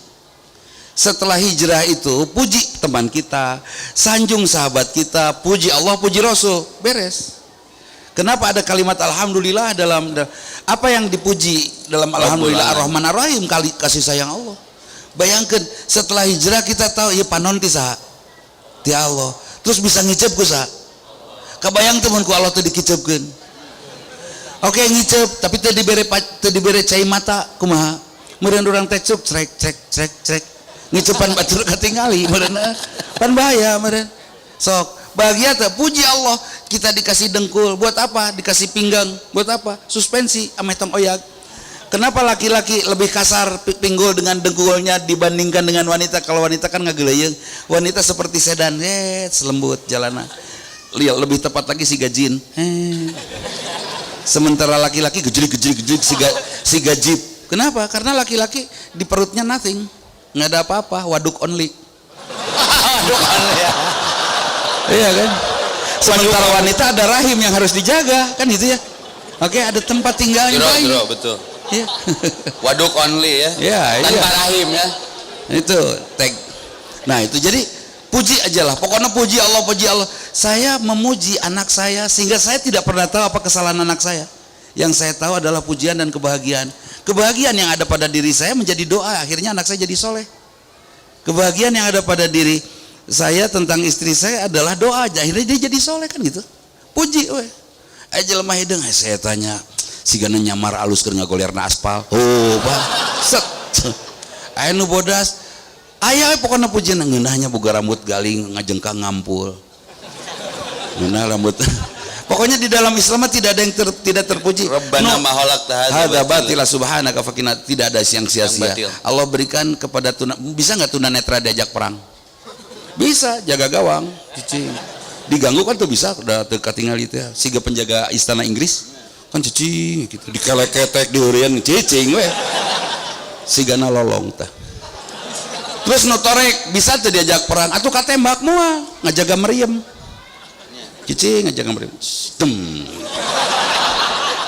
Setelah hijrah itu, puji teman kita, sanjung sahabat kita, puji Allah, puji Rasul, beres. Kenapa ada kalimat alhamdulillah dalam apa yang dipuji dalam alhamdulillah ar-Rahman ar-Rahim, kasih sayang Allah. Bayangkan setelah hijrah kita tahu ya panon ti saha? Ti Allah. Terus bisa ngicep ku saha? Kabayang teman ku Allah teu dikicepkeun. Oke ngicep tapi teu dibere cai mata kumaha? Meureun urang teh cuk crek. Ngicepan batur katingali meureun. Pan bahaya meureun. Sok bahagia tak? Puji Allah, kita dikasih dengkul, buat apa? Dikasih pinggang, buat apa? Suspensi, ametong oyak. Kenapa laki-laki lebih kasar pinggul dengan dengkulnya dibandingkan dengan wanita? Kalau wanita kan ngageleyeung, wanita seperti sedan, selembut jalanan. Lebih tepat lagi si gajin. Sementara laki-laki gejrik si gajib. Kenapa? Karena laki-laki di perutnya nothing, nggak ada apa-apa, waduk only. Waduk only ya. Iya kan? Sementara wanita ada rahim yang harus dijaga, kan gitu ya. Oke, ada tempat tinggalnya bayi. Betul. Iya. Waduk only ya. Iya, Tanpa rahim ya. Itu tag. Nah, itu jadi puji aja lah. Pokoknya puji Allah, puji Allah. Saya memuji anak saya sehingga saya tidak pernah tahu apa kesalahan anak saya. Yang saya tahu adalah pujian dan kebahagiaan. Kebahagiaan yang ada pada diri saya menjadi doa, akhirnya anak saya jadi soleh. Kebahagiaan yang ada pada diri saya tentang istri saya adalah doa aja, akhirnya dia jadi soleh, kan gitu. Puji we. Aja lemah hidung, saya tanya si gana nyamar alus keur ngagolierna aspal. Oh, bah. Set. Aya nu bodas. Aya we pokona pujian ngeunahnya boga rambut galing ngajengkang ngampul. Ngeunah rambut. Pokoknya di dalam Islam tidak ada yang tidak terpuji. Rabbana ma khalaqta hadza batila subhanaka faqina, tidak ada yang sia-sia. Allah berikan kepada bisa nggak tunanetra diajak perang? Bisa, jaga gawang, cicing. Diganggu kan tuh bisa, udah terkatinggal itu ya. Siga penjaga istana Inggris kan cicing gitu, dikelek-ketek diurian cicing we. Sigana lolong teh. Terus notorek bisa tuh diajak perang, atuh katembak moal, ngajaga meriam. Cicing aja ngambil,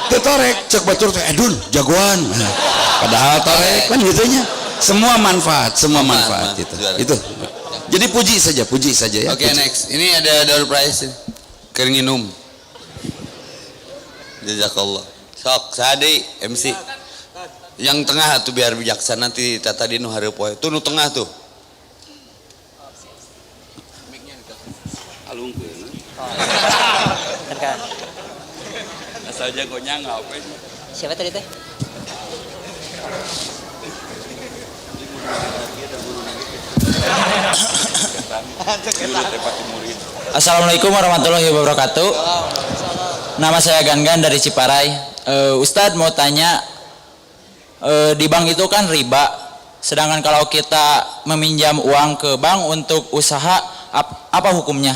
torek cek batur teh edun jagoan, padahal torek kan gitunya. Semua manfaat itu. Jadi puji saja ya. Oke, next. Ini ada door prize keringinum. Jazakallah. Sok sadi MC. Yang tengah tuh biar bijaksana nanti tadi nu hareup poe. Tuh nu tengah tuh. Kan. Asal jagonya apa? Siapa tadi teh? Assalamualaikum warahmatullahi wabarakatuh. Nama saya Gangan dari Ciparai. Ustadz mau tanya, di bank itu kan riba. Sedangkan kalau kita meminjam uang ke bank untuk usaha, apa hukumnya?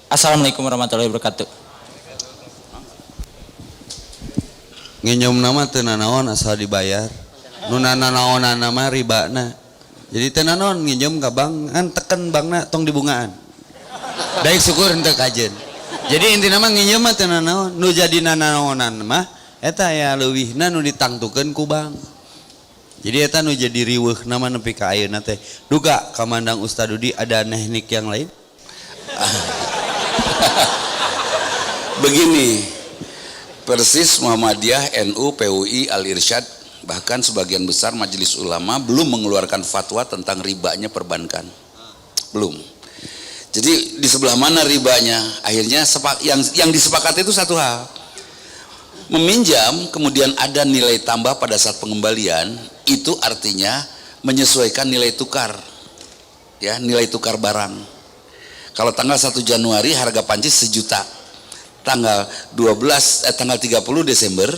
Assalamualaikum warahmatullahi wabarakatuh. Nginjom nama teu nanaon asal dibayar. Nu nanaonan nama ribana. Jadi teu nanaon nginjom ka bank kan teken bankna tong dibungaan. Daek syukur henteu kajeun. Jadi intina mah nginjom mah teu nanaon. Nu jadi nanaonan mah eta aya leuwihna nu ditangtukeun ku bank. Jadi eta nu jadi riweuh nama nepi ka ayeuna teh. Duga kamandang Ustaz Dudi ada teknik yang lain? Begini, persis Muhammadiyah, NU, PUI, Al-Irsyad, bahkan sebagian besar majelis ulama belum mengeluarkan fatwa tentang ribanya perbankan. Belum. Jadi di sebelah mana ribanya? Akhirnya yang disepakati itu satu hal. Meminjam kemudian ada nilai tambah pada saat pengembalian, itu artinya menyesuaikan nilai tukar. Ya, nilai tukar barang. Kalau tanggal 1 Januari harga panci 1 juta. Tanggal 30 Desember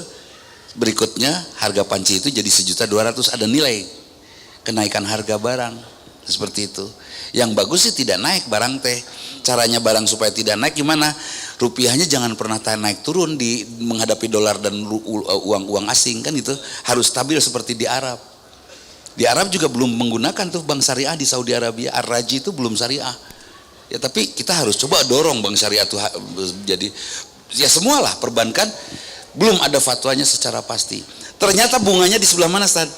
berikutnya harga panci itu jadi 1.200.000, ada nilai kenaikan harga barang seperti itu. Yang bagus sih tidak naik barang teh. Caranya barang supaya tidak naik gimana? Rupiahnya jangan pernah naik turun di menghadapi dolar dan uang asing kan itu, harus stabil seperti di Arab. Di Arab juga belum menggunakan tuh bank syariah di Saudi Arabia, Ar-Raji itu belum syariah. Ya tapi kita harus coba dorong bank syariah itu jadi ya semualah perbankan belum ada fatwanya secara pasti. Ternyata bunganya di sebelah mana, Ustaz?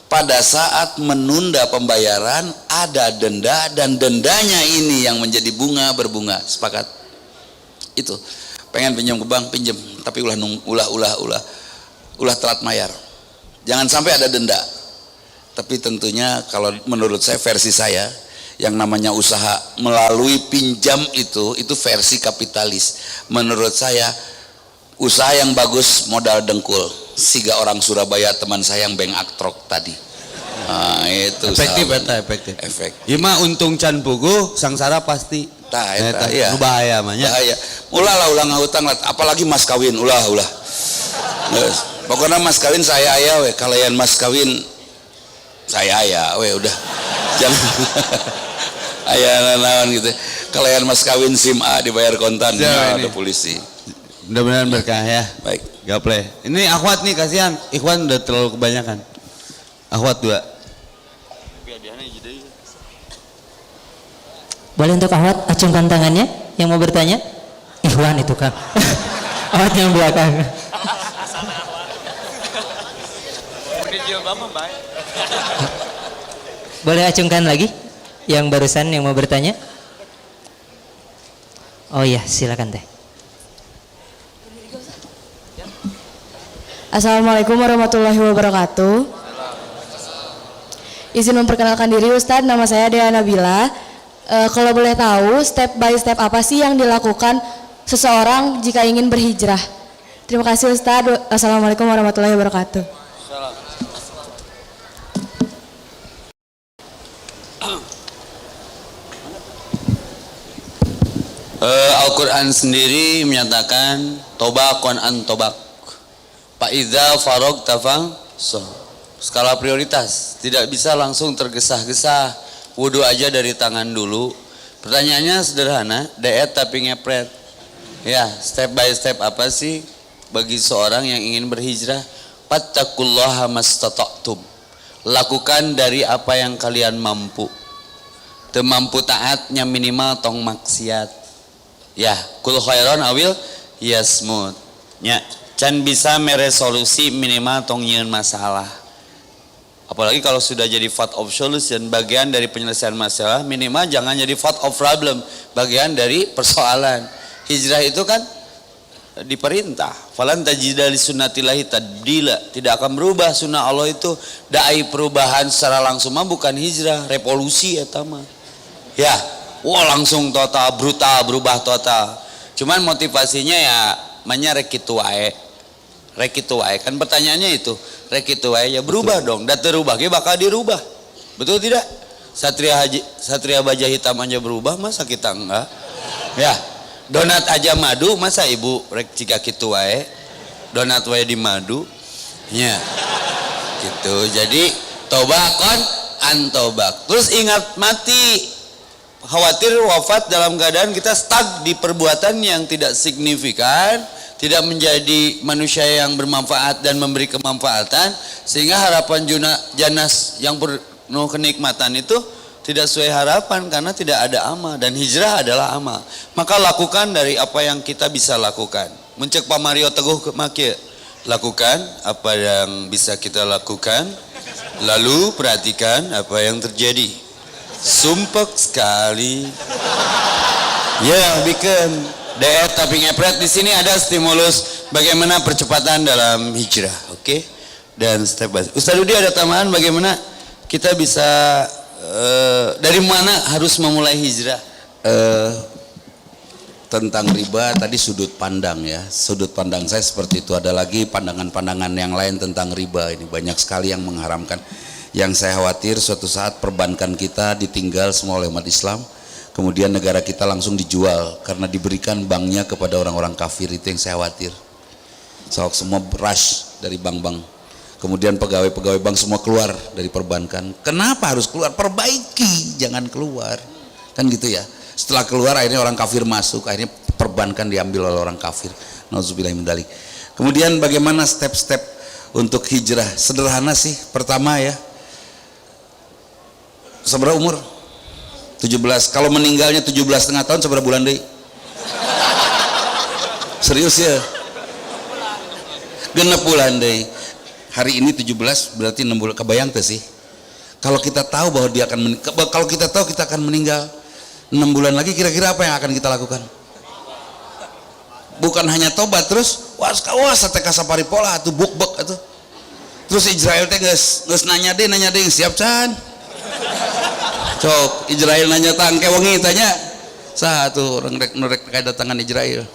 Pada saat menunda pembayaran ada denda dan dendanya ini yang menjadi berbunga. Sepakat? Itu. Pengen pinjam ke bank, pinjam, tapi ulah telat bayar. Jangan sampai ada denda. Tapi tentunya kalau menurut saya, versi saya, yang namanya usaha melalui pinjam itu versi kapitalis. Menurut saya usaha yang bagus modal dengkul. Siga orang Surabaya teman saya yang bank aktrok tadi. Nah, itu efektif. Ieu mah untung can puguh sangsara pasti. Tah eta iya. Bahaya mah nya. Bahaya. Ulah ngahutang apalagi mas kawin ulah. Geus. Pokoknya mas kawin saya aya we, kalayan mas kawin saya aya we udah. Jangan aya naon gitu. Kalayan mas kawin SIM A dibayar kontan ya, ada polisi. Mudah-mudahan berkah ya. Baik. Gaple. Ini akhwat nih kasihan. Ikhwan udah terlalu kebanyakan. Akhwat 2. Boleh untuk Ahwat acungkan tangannya yang mau bertanya. Ikhwan itu Kang. Ahwat yang belakang. Boleh acungkan lagi yang barusan yang mau bertanya. Oh iya, silakan teh. Assalamualaikum warahmatullahi wabarakatuh. Izin memperkenalkan diri Ustadz, nama saya Dea Nabila. Kalau boleh tahu, step by step apa sih yang dilakukan seseorang jika ingin berhijrah? Terima kasih Ustadz. Assalamualaikum warahmatullahi wabarakatuh. Al-Quran sendiri menyatakan tobakon an tobak. Fa'idha farog tafang skala prioritas, tidak bisa langsung tergesa-gesa. Wudhu aja dari tangan dulu. Pertanyaannya sederhana, diet tapi ngepret. Ya, step by step apa sih bagi seorang yang ingin berhijrah? Fattaqullaha mastata'tum. Lakukan dari apa yang kalian mampu. Temampu taatnya minimal tong maksiat. Ya, kul khairon awil yasmut. Ya, can bisa meresolusi minimal tong nyeun masalah. Apalagi kalau sudah jadi part of solution, bagian dari penyelesaian masalah, minimal jangan jadi part of problem, bagian dari persoalan. Hijrah itu kan diperintah. Falan tajida li sunnatillahi tabdila. Tidak akan berubah sunnah Allah itu. Dai perubahan secara langsung mah bukan hijrah, revolusi eta mah. Ya, wah langsung total brutal, berubah total. Cuman motivasinya ya manya rek kitu wae. Rek kitu wae kan pertanyaannya itu. Rek kitu wae ya berubah dong. Da teu rubah ge bakal dirubah. Betul tidak? Satria baja hitam aja berubah, masa kita enggak? Ya. Donat aja madu, masa ibu rek jika kitu wae? Donat wae di madu. Ya. Gitu. Jadi tobakon antobak. Terus ingat mati. Khawatir wafat dalam keadaan kita stuck di perbuatan yang tidak signifikan, tidak menjadi manusia yang bermanfaat dan memberi kemanfaatan, sehingga harapan janas yang penuh kenikmatan itu tidak sesuai harapan karena tidak ada amal, dan hijrah adalah amal. Maka lakukan dari apa yang kita bisa lakukan. Mencek Pak Mario Teguh Makia, lakukan apa yang bisa kita lakukan, lalu perhatikan apa yang terjadi. Sumpek sekali. Ya, bikin diet tapi ngepret. Di sini ada stimulus bagaimana percepatan dalam hijrah, oke? Dan step by step. Ustaz Udi ada tambahan bagaimana kita bisa dari mana harus memulai hijrah? Tentang riba tadi sudut pandang ya. Sudut pandang saya seperti itu. Ada lagi pandangan-pandangan yang lain tentang riba. Ini banyak sekali yang mengharamkan. Yang saya khawatir suatu saat perbankan kita ditinggal semua oleh umat Islam, kemudian negara kita langsung dijual karena diberikan banknya kepada orang-orang kafir. Itu yang saya khawatir. Soal semua rush dari bank-bank, kemudian pegawai-pegawai bank semua keluar dari perbankan. Kenapa harus keluar? Perbaiki, jangan keluar, kan gitu ya. Setelah keluar akhirnya orang kafir masuk, akhirnya perbankan diambil oleh orang kafir. Nauzubillahi min dzalik. Kemudian bagaimana step-step untuk hijrah? Sederhana sih. Pertama ya, seberapa umur? 17. Kalau meninggalnya 17,5 tahun seberapa bulan deh? Serius ya? Genep bulan deh. Hari ini 17 berarti 6 bulan. Kebayang tuh sih? Kalau kita tahu bahwa dia akan kalau kita tahu kita akan meninggal 6 bulan lagi, kira-kira apa yang akan kita lakukan? Bukan hanya tobat terus, wah sateka sapari pola atuh buk-buk atuh. Terus Israel teh geus nanya deh siap can. Cok, Israel nanya tangke wengi tanya. Satu orang rek kedatangan Israel.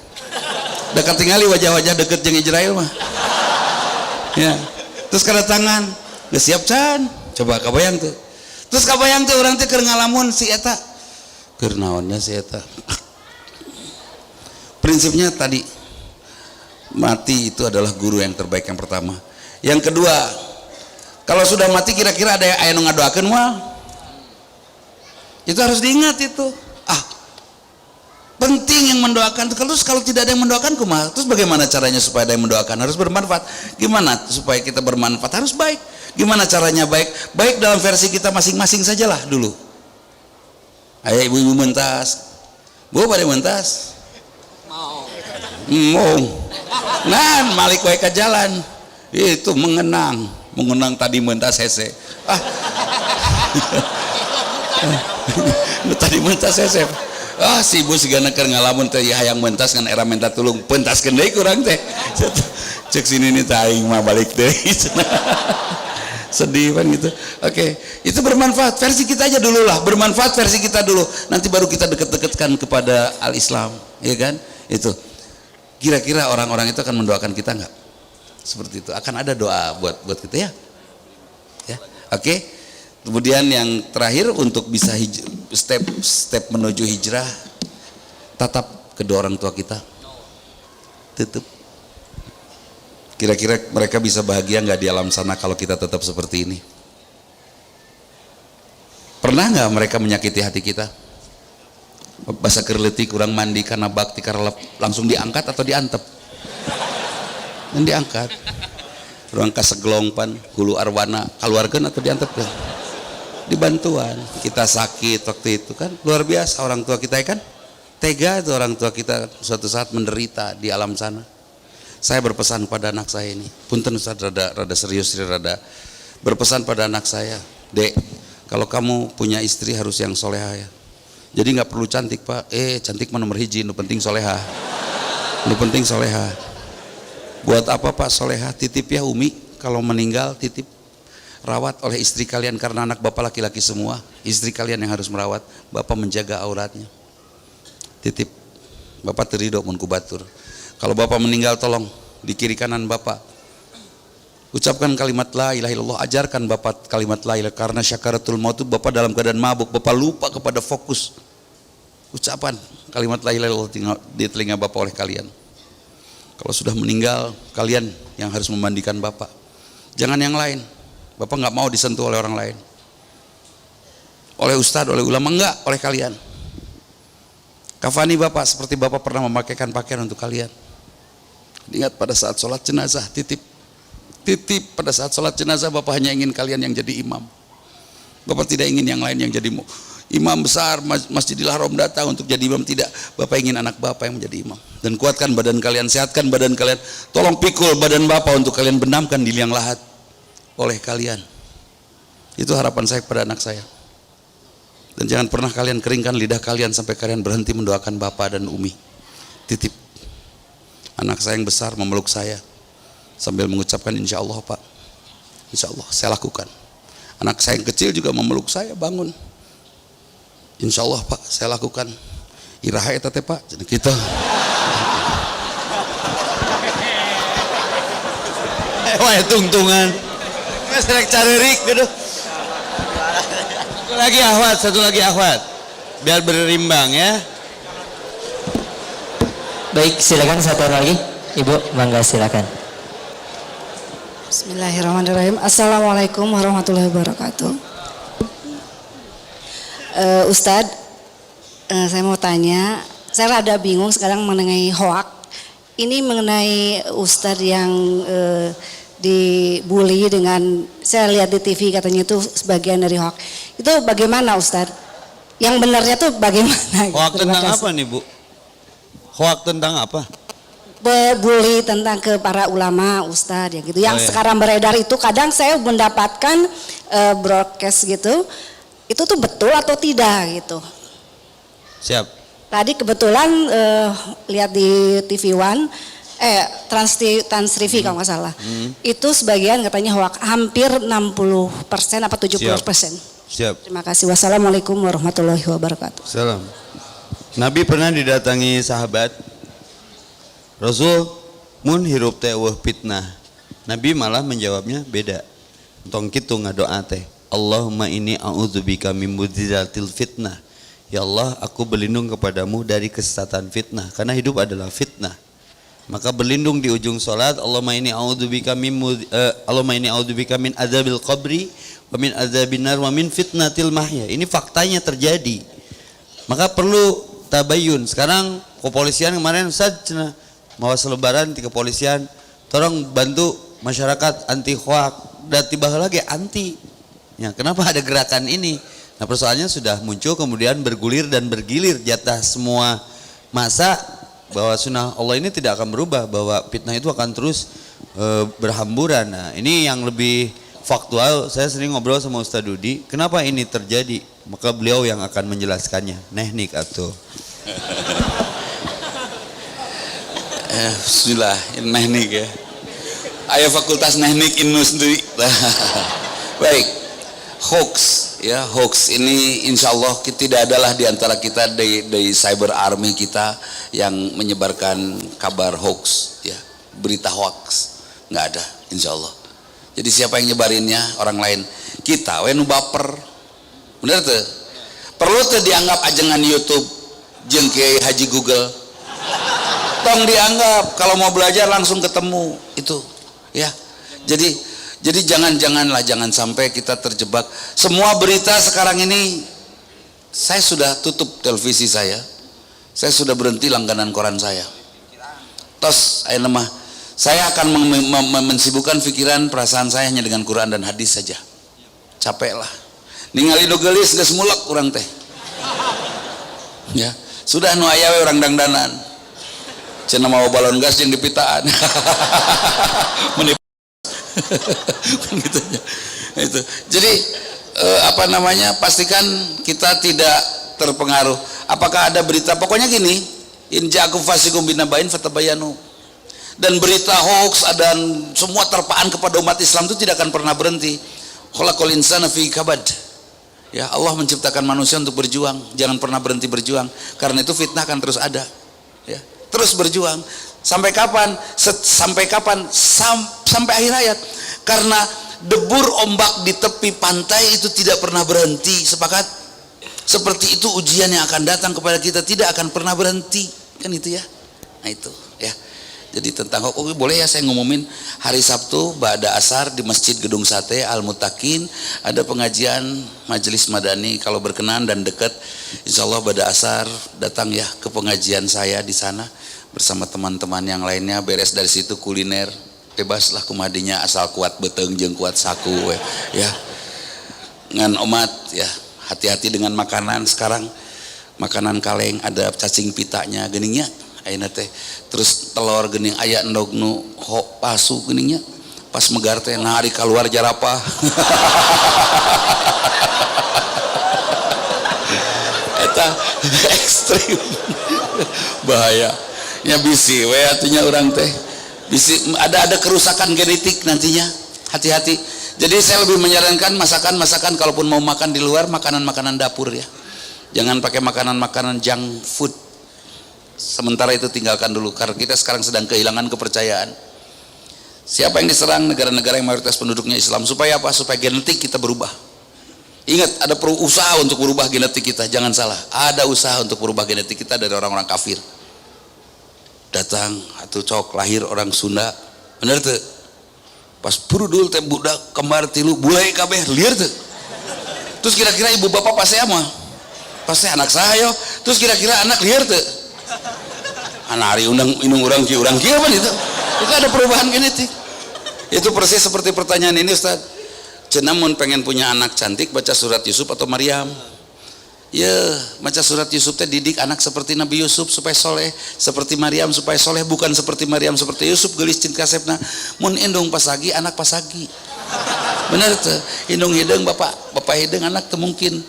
Dekat tingali wajah-wajah deket jeung Israel mah. Ya. Terus kedatangan, geus siap can. Coba kabayang tuh. Terus kabayang tuh orang teh keur ngalamun si eta. Keur naonnya si eta. Prinsipnya tadi mati itu adalah guru yang terbaik yang pertama. Yang kedua, kalau sudah mati kira-kira ada yang anu ngadoakeun moal? Itu harus diingat itu. Penting yang mendoakan. Terus kalau tidak ada yang mendoakan kumaha? Terus bagaimana caranya supaya ada yang mendoakan? Harus bermanfaat. Gimana supaya kita bermanfaat? Harus baik. Gimana caranya baik? Baik dalam versi kita masing-masing sajalah dulu. Ayo ibu-ibu mentas. Bu pada mentas? Mau. Nah, malik wae ka jalan. Itu mengenang tadi mentas hese. Tadi mentas hese. Si ibu sigana keur ngalamun teh hayang mentas kan era minta tulung pentaskeun deui kurang teh. Cek sini nih aing mah balik deui. Sedih kan gitu. Oke, itu bermanfaat versi kita aja dulu lah, bermanfaat versi kita dulu, nanti baru kita deket-deketkan kepada al-Islam, ya kan? Itu kira-kira orang-orang itu akan mendoakan kita nggak? Seperti itu, akan ada doa buat kita ya. Oke. Kemudian yang terakhir untuk bisa step menuju hijrah, tatap kedua orang tua kita, tutup. Kira-kira mereka bisa bahagia nggak di alam sana kalau kita tetap seperti ini? Pernah nggak mereka menyakiti hati kita? Basa kerleti kurang mandi karena bakti karena langsung diangkat atau diantep? Dan diangkat. Ruang kaseglongpan, hulu arwana, keluarkan atau diantep kan? Dibantuan. Kita sakit waktu itu kan luar biasa orang tua kita kan? Tega itu orang tua kita suatu saat menderita di alam sana. Saya berpesan pada anak saya ini, punten Ustaz rada serius, rada berpesan pada anak saya, Dek, kalau kamu punya istri harus yang soleha ya. Jadi nggak perlu cantik Pak, cantik mah nomor hiji, nu penting soleha. Nu penting soleha. Buat apa Pak soleha? Titip ya Umi, kalau meninggal titip rawat oleh istri kalian karena anak Bapak laki-laki semua. Istri kalian yang harus merawat, Bapak menjaga auratnya. Titip, Bapak terido mun kubatur. Kalau Bapak meninggal tolong di kiri kanan Bapak ucapkan kalimat la ilaha illallah, ajarkan Bapak kalimat la ilaha, karena syakaratul maut itu Bapak dalam keadaan mabuk, Bapak lupa kepada fokus ucapan kalimat la ilaha illallah di telinga Bapak oleh kalian. Kalau sudah meninggal, kalian yang harus memandikan Bapak, jangan yang lain. Bapak nggak mau disentuh oleh orang lain, oleh ustadz, oleh ulama, enggak, oleh kalian. Kafani Bapak seperti Bapak pernah memakaikan pakaian untuk kalian. Ingat pada saat sholat jenazah, titip pada saat sholat jenazah Bapak hanya ingin kalian yang jadi imam. Bapak tidak ingin yang lain yang jadi imam besar, Masjidil Haram datang untuk jadi imam, tidak. Bapak ingin anak Bapak yang menjadi imam. Dan kuatkan badan kalian, sehatkan badan kalian, tolong pikul badan Bapak untuk kalian benamkan di liang lahat oleh kalian. Itu harapan saya kepada anak saya. Dan jangan pernah kalian keringkan lidah kalian sampai kalian berhenti mendoakan Bapak dan Umi. Titip. Anak saya yang besar memeluk saya sambil mengucapkan insya Allah Pak, insya Allah saya lakukan. Anak saya yang kecil juga memeluk saya, bangun, insya Allah Pak saya lakukan. Iraha eta teh Pak, jadi kita Wah tungtungan ngesrek caririk gitu. Satu lagi akhwat biar berimbang ya. Baik, silakan satu lagi, Ibu, mangga silakan. Bismillahirrahmanirrahim. Assalamualaikum warahmatullahi wabarakatuh. Ustadz, saya mau tanya, saya rada bingung sekarang mengenai hoak. Ini mengenai Ustadz yang dibully dengan, saya lihat di TV katanya itu sebagian dari hoak. Itu bagaimana Ustadz? Yang benarnya tuh bagaimana? Hoak tentang apa nih Bu? Hoak tentang apa? Bully tentang ke para ulama, ustadz ya gitu. Yang sekarang beredar itu kadang saya mendapatkan broadcast gitu. Itu tuh betul atau tidak gitu. Siap. Tadi kebetulan lihat di TV One, Trans TV kalau nggak salah. Itu sebagian katanya hoak, hampir 60% apa 70%. Siap. Terima kasih. Wassalamualaikum warahmatullahi wabarakatuh. Salam. Nabi pernah didatangi sahabat, Rasul mun hirup teh weuh fitnah. Nabi malah menjawabnya beda. Tong kitu ngadoa teh, Allahumma inni a'udzubika min mudzilatil fitnah. Ya Allah, aku berlindung kepadamu dari kesesatan fitnah, karena hidup adalah fitnah. Maka berlindung di ujung salat, Allahumma inni a'udzubika min adzabil qabri wa min adzabin nar wa min fitnatil mahya. Ini faktanya terjadi. Maka perlu tabayun. Sekarang kepolisian kemarin Ustaz mau selebaran di kepolisian, tolong bantu masyarakat anti hoak. Dan tiba lagi anti. Ya, kenapa ada gerakan ini? Nah persoalannya sudah muncul kemudian bergulir dan bergilir jatah semua masa bahwa sunnah Allah ini tidak akan berubah, bahwa fitnah itu akan terus berhamburan. Nah ini yang lebih faktual, saya sering ngobrol sama Ustaz Dudi, kenapa ini terjadi? Maka beliau yang akan menjelaskannya, teknik atau Bismillah, teknik ya. Ayo fakultas teknik Innu sendiri. Baik, hoax ya, hoax ini insya Allah tidak adalah di antara kita dari cyber army kita yang menyebarkan kabar hoax ya, berita hoax nggak ada insya Allah. Jadi siapa yang nyebarinnya? Orang lain. Kita nu baper, bener tuh. Perlu tuh dianggap ajengan YouTube jeung Kiai Haji Google. Tong dianggap kalau mau belajar langsung ketemu itu ya. Jadi jangan-janganlah, jangan sampai kita terjebak. Semua berita sekarang ini, saya sudah tutup televisi saya sudah berhenti langganan koran saya. Tos ayo lemah, saya akan mensibukkan pikiran perasaan saya hanya dengan Quran dan hadis saja. Capek lah ningali nu geulis geus mulek urang teh ya, sudah nu aya we urang dangdanan cenah mau balon gas jeung dipitaan gitu ya. Itu jadi pastikan kita tidak terpengaruh. Apakah ada berita, pokoknya gini, in ja'akum fasiqun binaba'in fatabayanu. Dan berita hoax dan semua terpaan kepada umat Islam itu tidak akan pernah berhenti. Khalaqal insana fi kabad. Ya, Allah menciptakan manusia untuk berjuang, jangan pernah berhenti berjuang. Karena itu fitnah akan terus ada. Ya, terus berjuang. Sampai kapan? Sampai kapan? Sampai akhir hayat. Karena debur ombak di tepi pantai itu tidak pernah berhenti. Sepakat? Seperti itu ujian yang akan datang kepada kita tidak akan pernah berhenti. Kan itu ya. Nah itu ya. Jadi tentang boleh ya saya ngumumin hari Sabtu ba'da asar di Masjid Gedung Sate Al Muttaqin ada pengajian majelis madani, kalau berkenan dan dekat insya Allah ba'da asar datang ya ke pengajian saya di sana bersama teman-teman yang lainnya. Beres dari situ kuliner bebaslah kumadinya asal kuat beteng jeung kuat saku ya. Ngan omat ya, hati-hati dengan makanan sekarang. Makanan kaleng ada cacing pitanya geningnya ayeuna teh, terus telur gening aya endog nu palsu geningnya pas megar teh nah ari kaluar jarapah eta ekstrim bahaya nya bisi we atunya urang teh bisi ada kerusakan genetik nantinya, hati-hati. Jadi saya lebih menyarankan masakan kalaupun mau makan di luar, makanan dapur ya, jangan pakai makanan junk food. Sementara itu tinggalkan dulu karena kita sekarang sedang kehilangan kepercayaan. Siapa yang diserang? Negara-negara yang mayoritas penduduknya Islam. Supaya apa? Supaya genetik kita berubah. Ingat, ada usaha untuk berubah genetik kita, jangan salah. Ada usaha untuk berubah genetik kita dari orang-orang kafir. Datang atau cok lahir orang Sunda, bener tuh. Pas purudul teh budak kembar tilu bulai kabeh liar tuh. Terus kira-kira ibu bapak pasti apa? Pasti anak saya. Terus kira-kira anak liar tuh. Anak hari undang inung orang kieu apa itu? Itu ada perubahan genetik. Itu persis seperti pertanyaan ini Ustaz. Cenah mun pengen punya anak cantik baca surat Yusuf atau Maryam. Ya, baca surat Yusuf teh didik anak seperti Nabi Yusuf supaya soleh, seperti Maryam supaya soleh, bukan seperti Maryam seperti Yusuf geulis cin kasepna. Mun indung pasagi anak pasagi. Bener tuh. Indung hideung bapak hideung anak teu mungkin.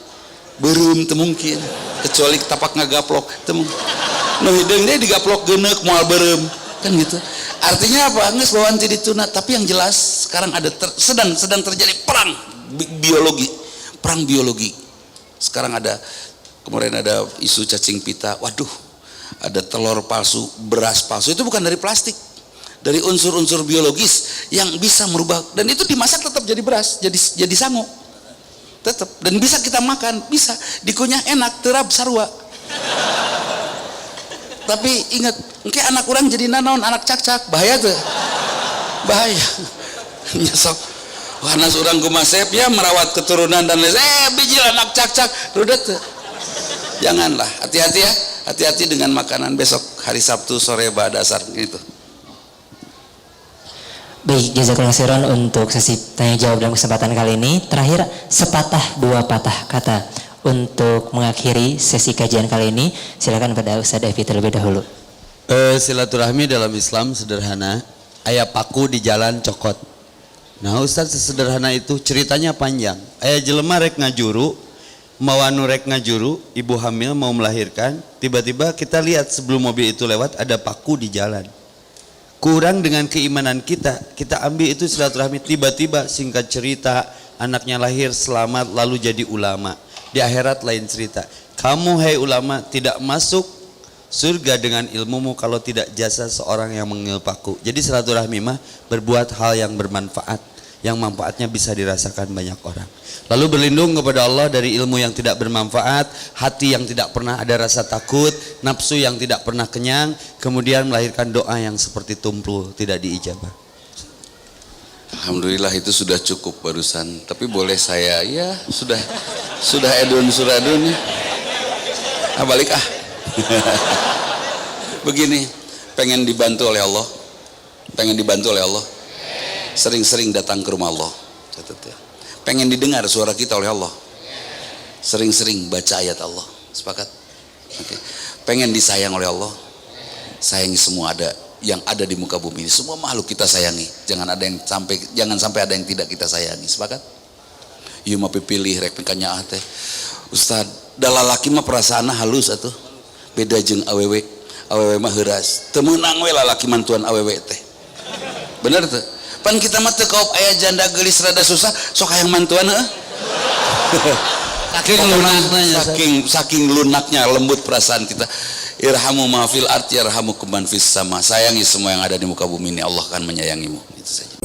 Beureum teu mungkin. Kecuali tapak ngagaplok teu mungkin. Nu hideung dia digaplok geuneuk moal beureum. Kan gitu. Artinya apa? Geus bawaan ti dituna, tapi yang jelas sekarang ada sedang terjadi perang biologi. Perang biologi. Sekarang kemarin ada isu cacing pita, waduh ada telur palsu, beras palsu, itu bukan dari plastik, dari unsur-unsur biologis yang bisa merubah, dan itu dimasak tetap jadi beras, jadi sango tetap, dan bisa kita makan, bisa dikunyah enak, terap sarua. Tapi ingat, mungkin anak orang jadi nanaon, anak cak-cak, bahaya tuh, bahaya. Nyesok karena seorang kumasep ya merawat keturunan dan bijil anak cak-cak rudet. Janganlah, hati-hati ya, hati-hati dengan makanan besok hari Sabtu sore ba'da asar gitu. Baik, jazakallahu khairan untuk sesi tanya jawab dalam kesempatan kali ini. Terakhir, sepatah dua patah kata untuk mengakhiri sesi kajian kali ini. Silakan pada Ustadz Evi terlebih dahulu. Silaturahmi dalam Islam sederhana, aya paku di jalan cokot. Nah Ustadz sesederhana itu, ceritanya panjang. Aya jelema rek ngajuru, mawanu rek ngajuru, ibu hamil mau melahirkan, tiba-tiba kita lihat sebelum mobil itu lewat ada paku di jalan. Kurang dengan keimanan kita ambil itu silaturahmi, tiba-tiba singkat cerita anaknya lahir selamat lalu jadi ulama. Di akhirat lain cerita. Kamu hai ulama tidak masuk surga dengan ilmumu kalau tidak jasa seorang yang mengil paku. Jadi silaturahmi mah berbuat hal yang bermanfaat, yang manfaatnya bisa dirasakan banyak orang. Lalu berlindung kepada Allah dari ilmu yang tidak bermanfaat, hati yang tidak pernah ada rasa takut, nafsu yang tidak pernah kenyang, kemudian melahirkan doa yang seperti tumpul tidak diijabah. Alhamdulillah itu sudah cukup barusan. Tapi boleh saya, ya sudah edun suradun. Balik Begini, pengen dibantu oleh Allah, sering-sering datang ke rumah Allah. Catat ya. Pengen didengar suara kita oleh Allah, sering-sering baca ayat Allah. Sepakat? Oke. Pengen disayang oleh Allah, sayangi semua yang ada di muka bumi ini. Semua makhluk kita sayangi. Jangan sampai ada yang tidak kita sayangi. Sepakat? Ieu mah pipilih rek pikanya teh. Ustad, da lalaki mah perasaanna halus atuh. Beda jeung awewe. Awewe mah heuras. Teu meunang we lalaki mantuan awewe teh. Bener teu? Pan kita mah teu kaop aya janda geulis rada susah, sok hayang mantuan heuh. Saking lunaknya lembut perasaan kita. Irhamu ma fil ard yarhamukum man fis sama. Sayangi semua yang ada di muka bumi ini, Allah akan menyayangimu. Itu saja.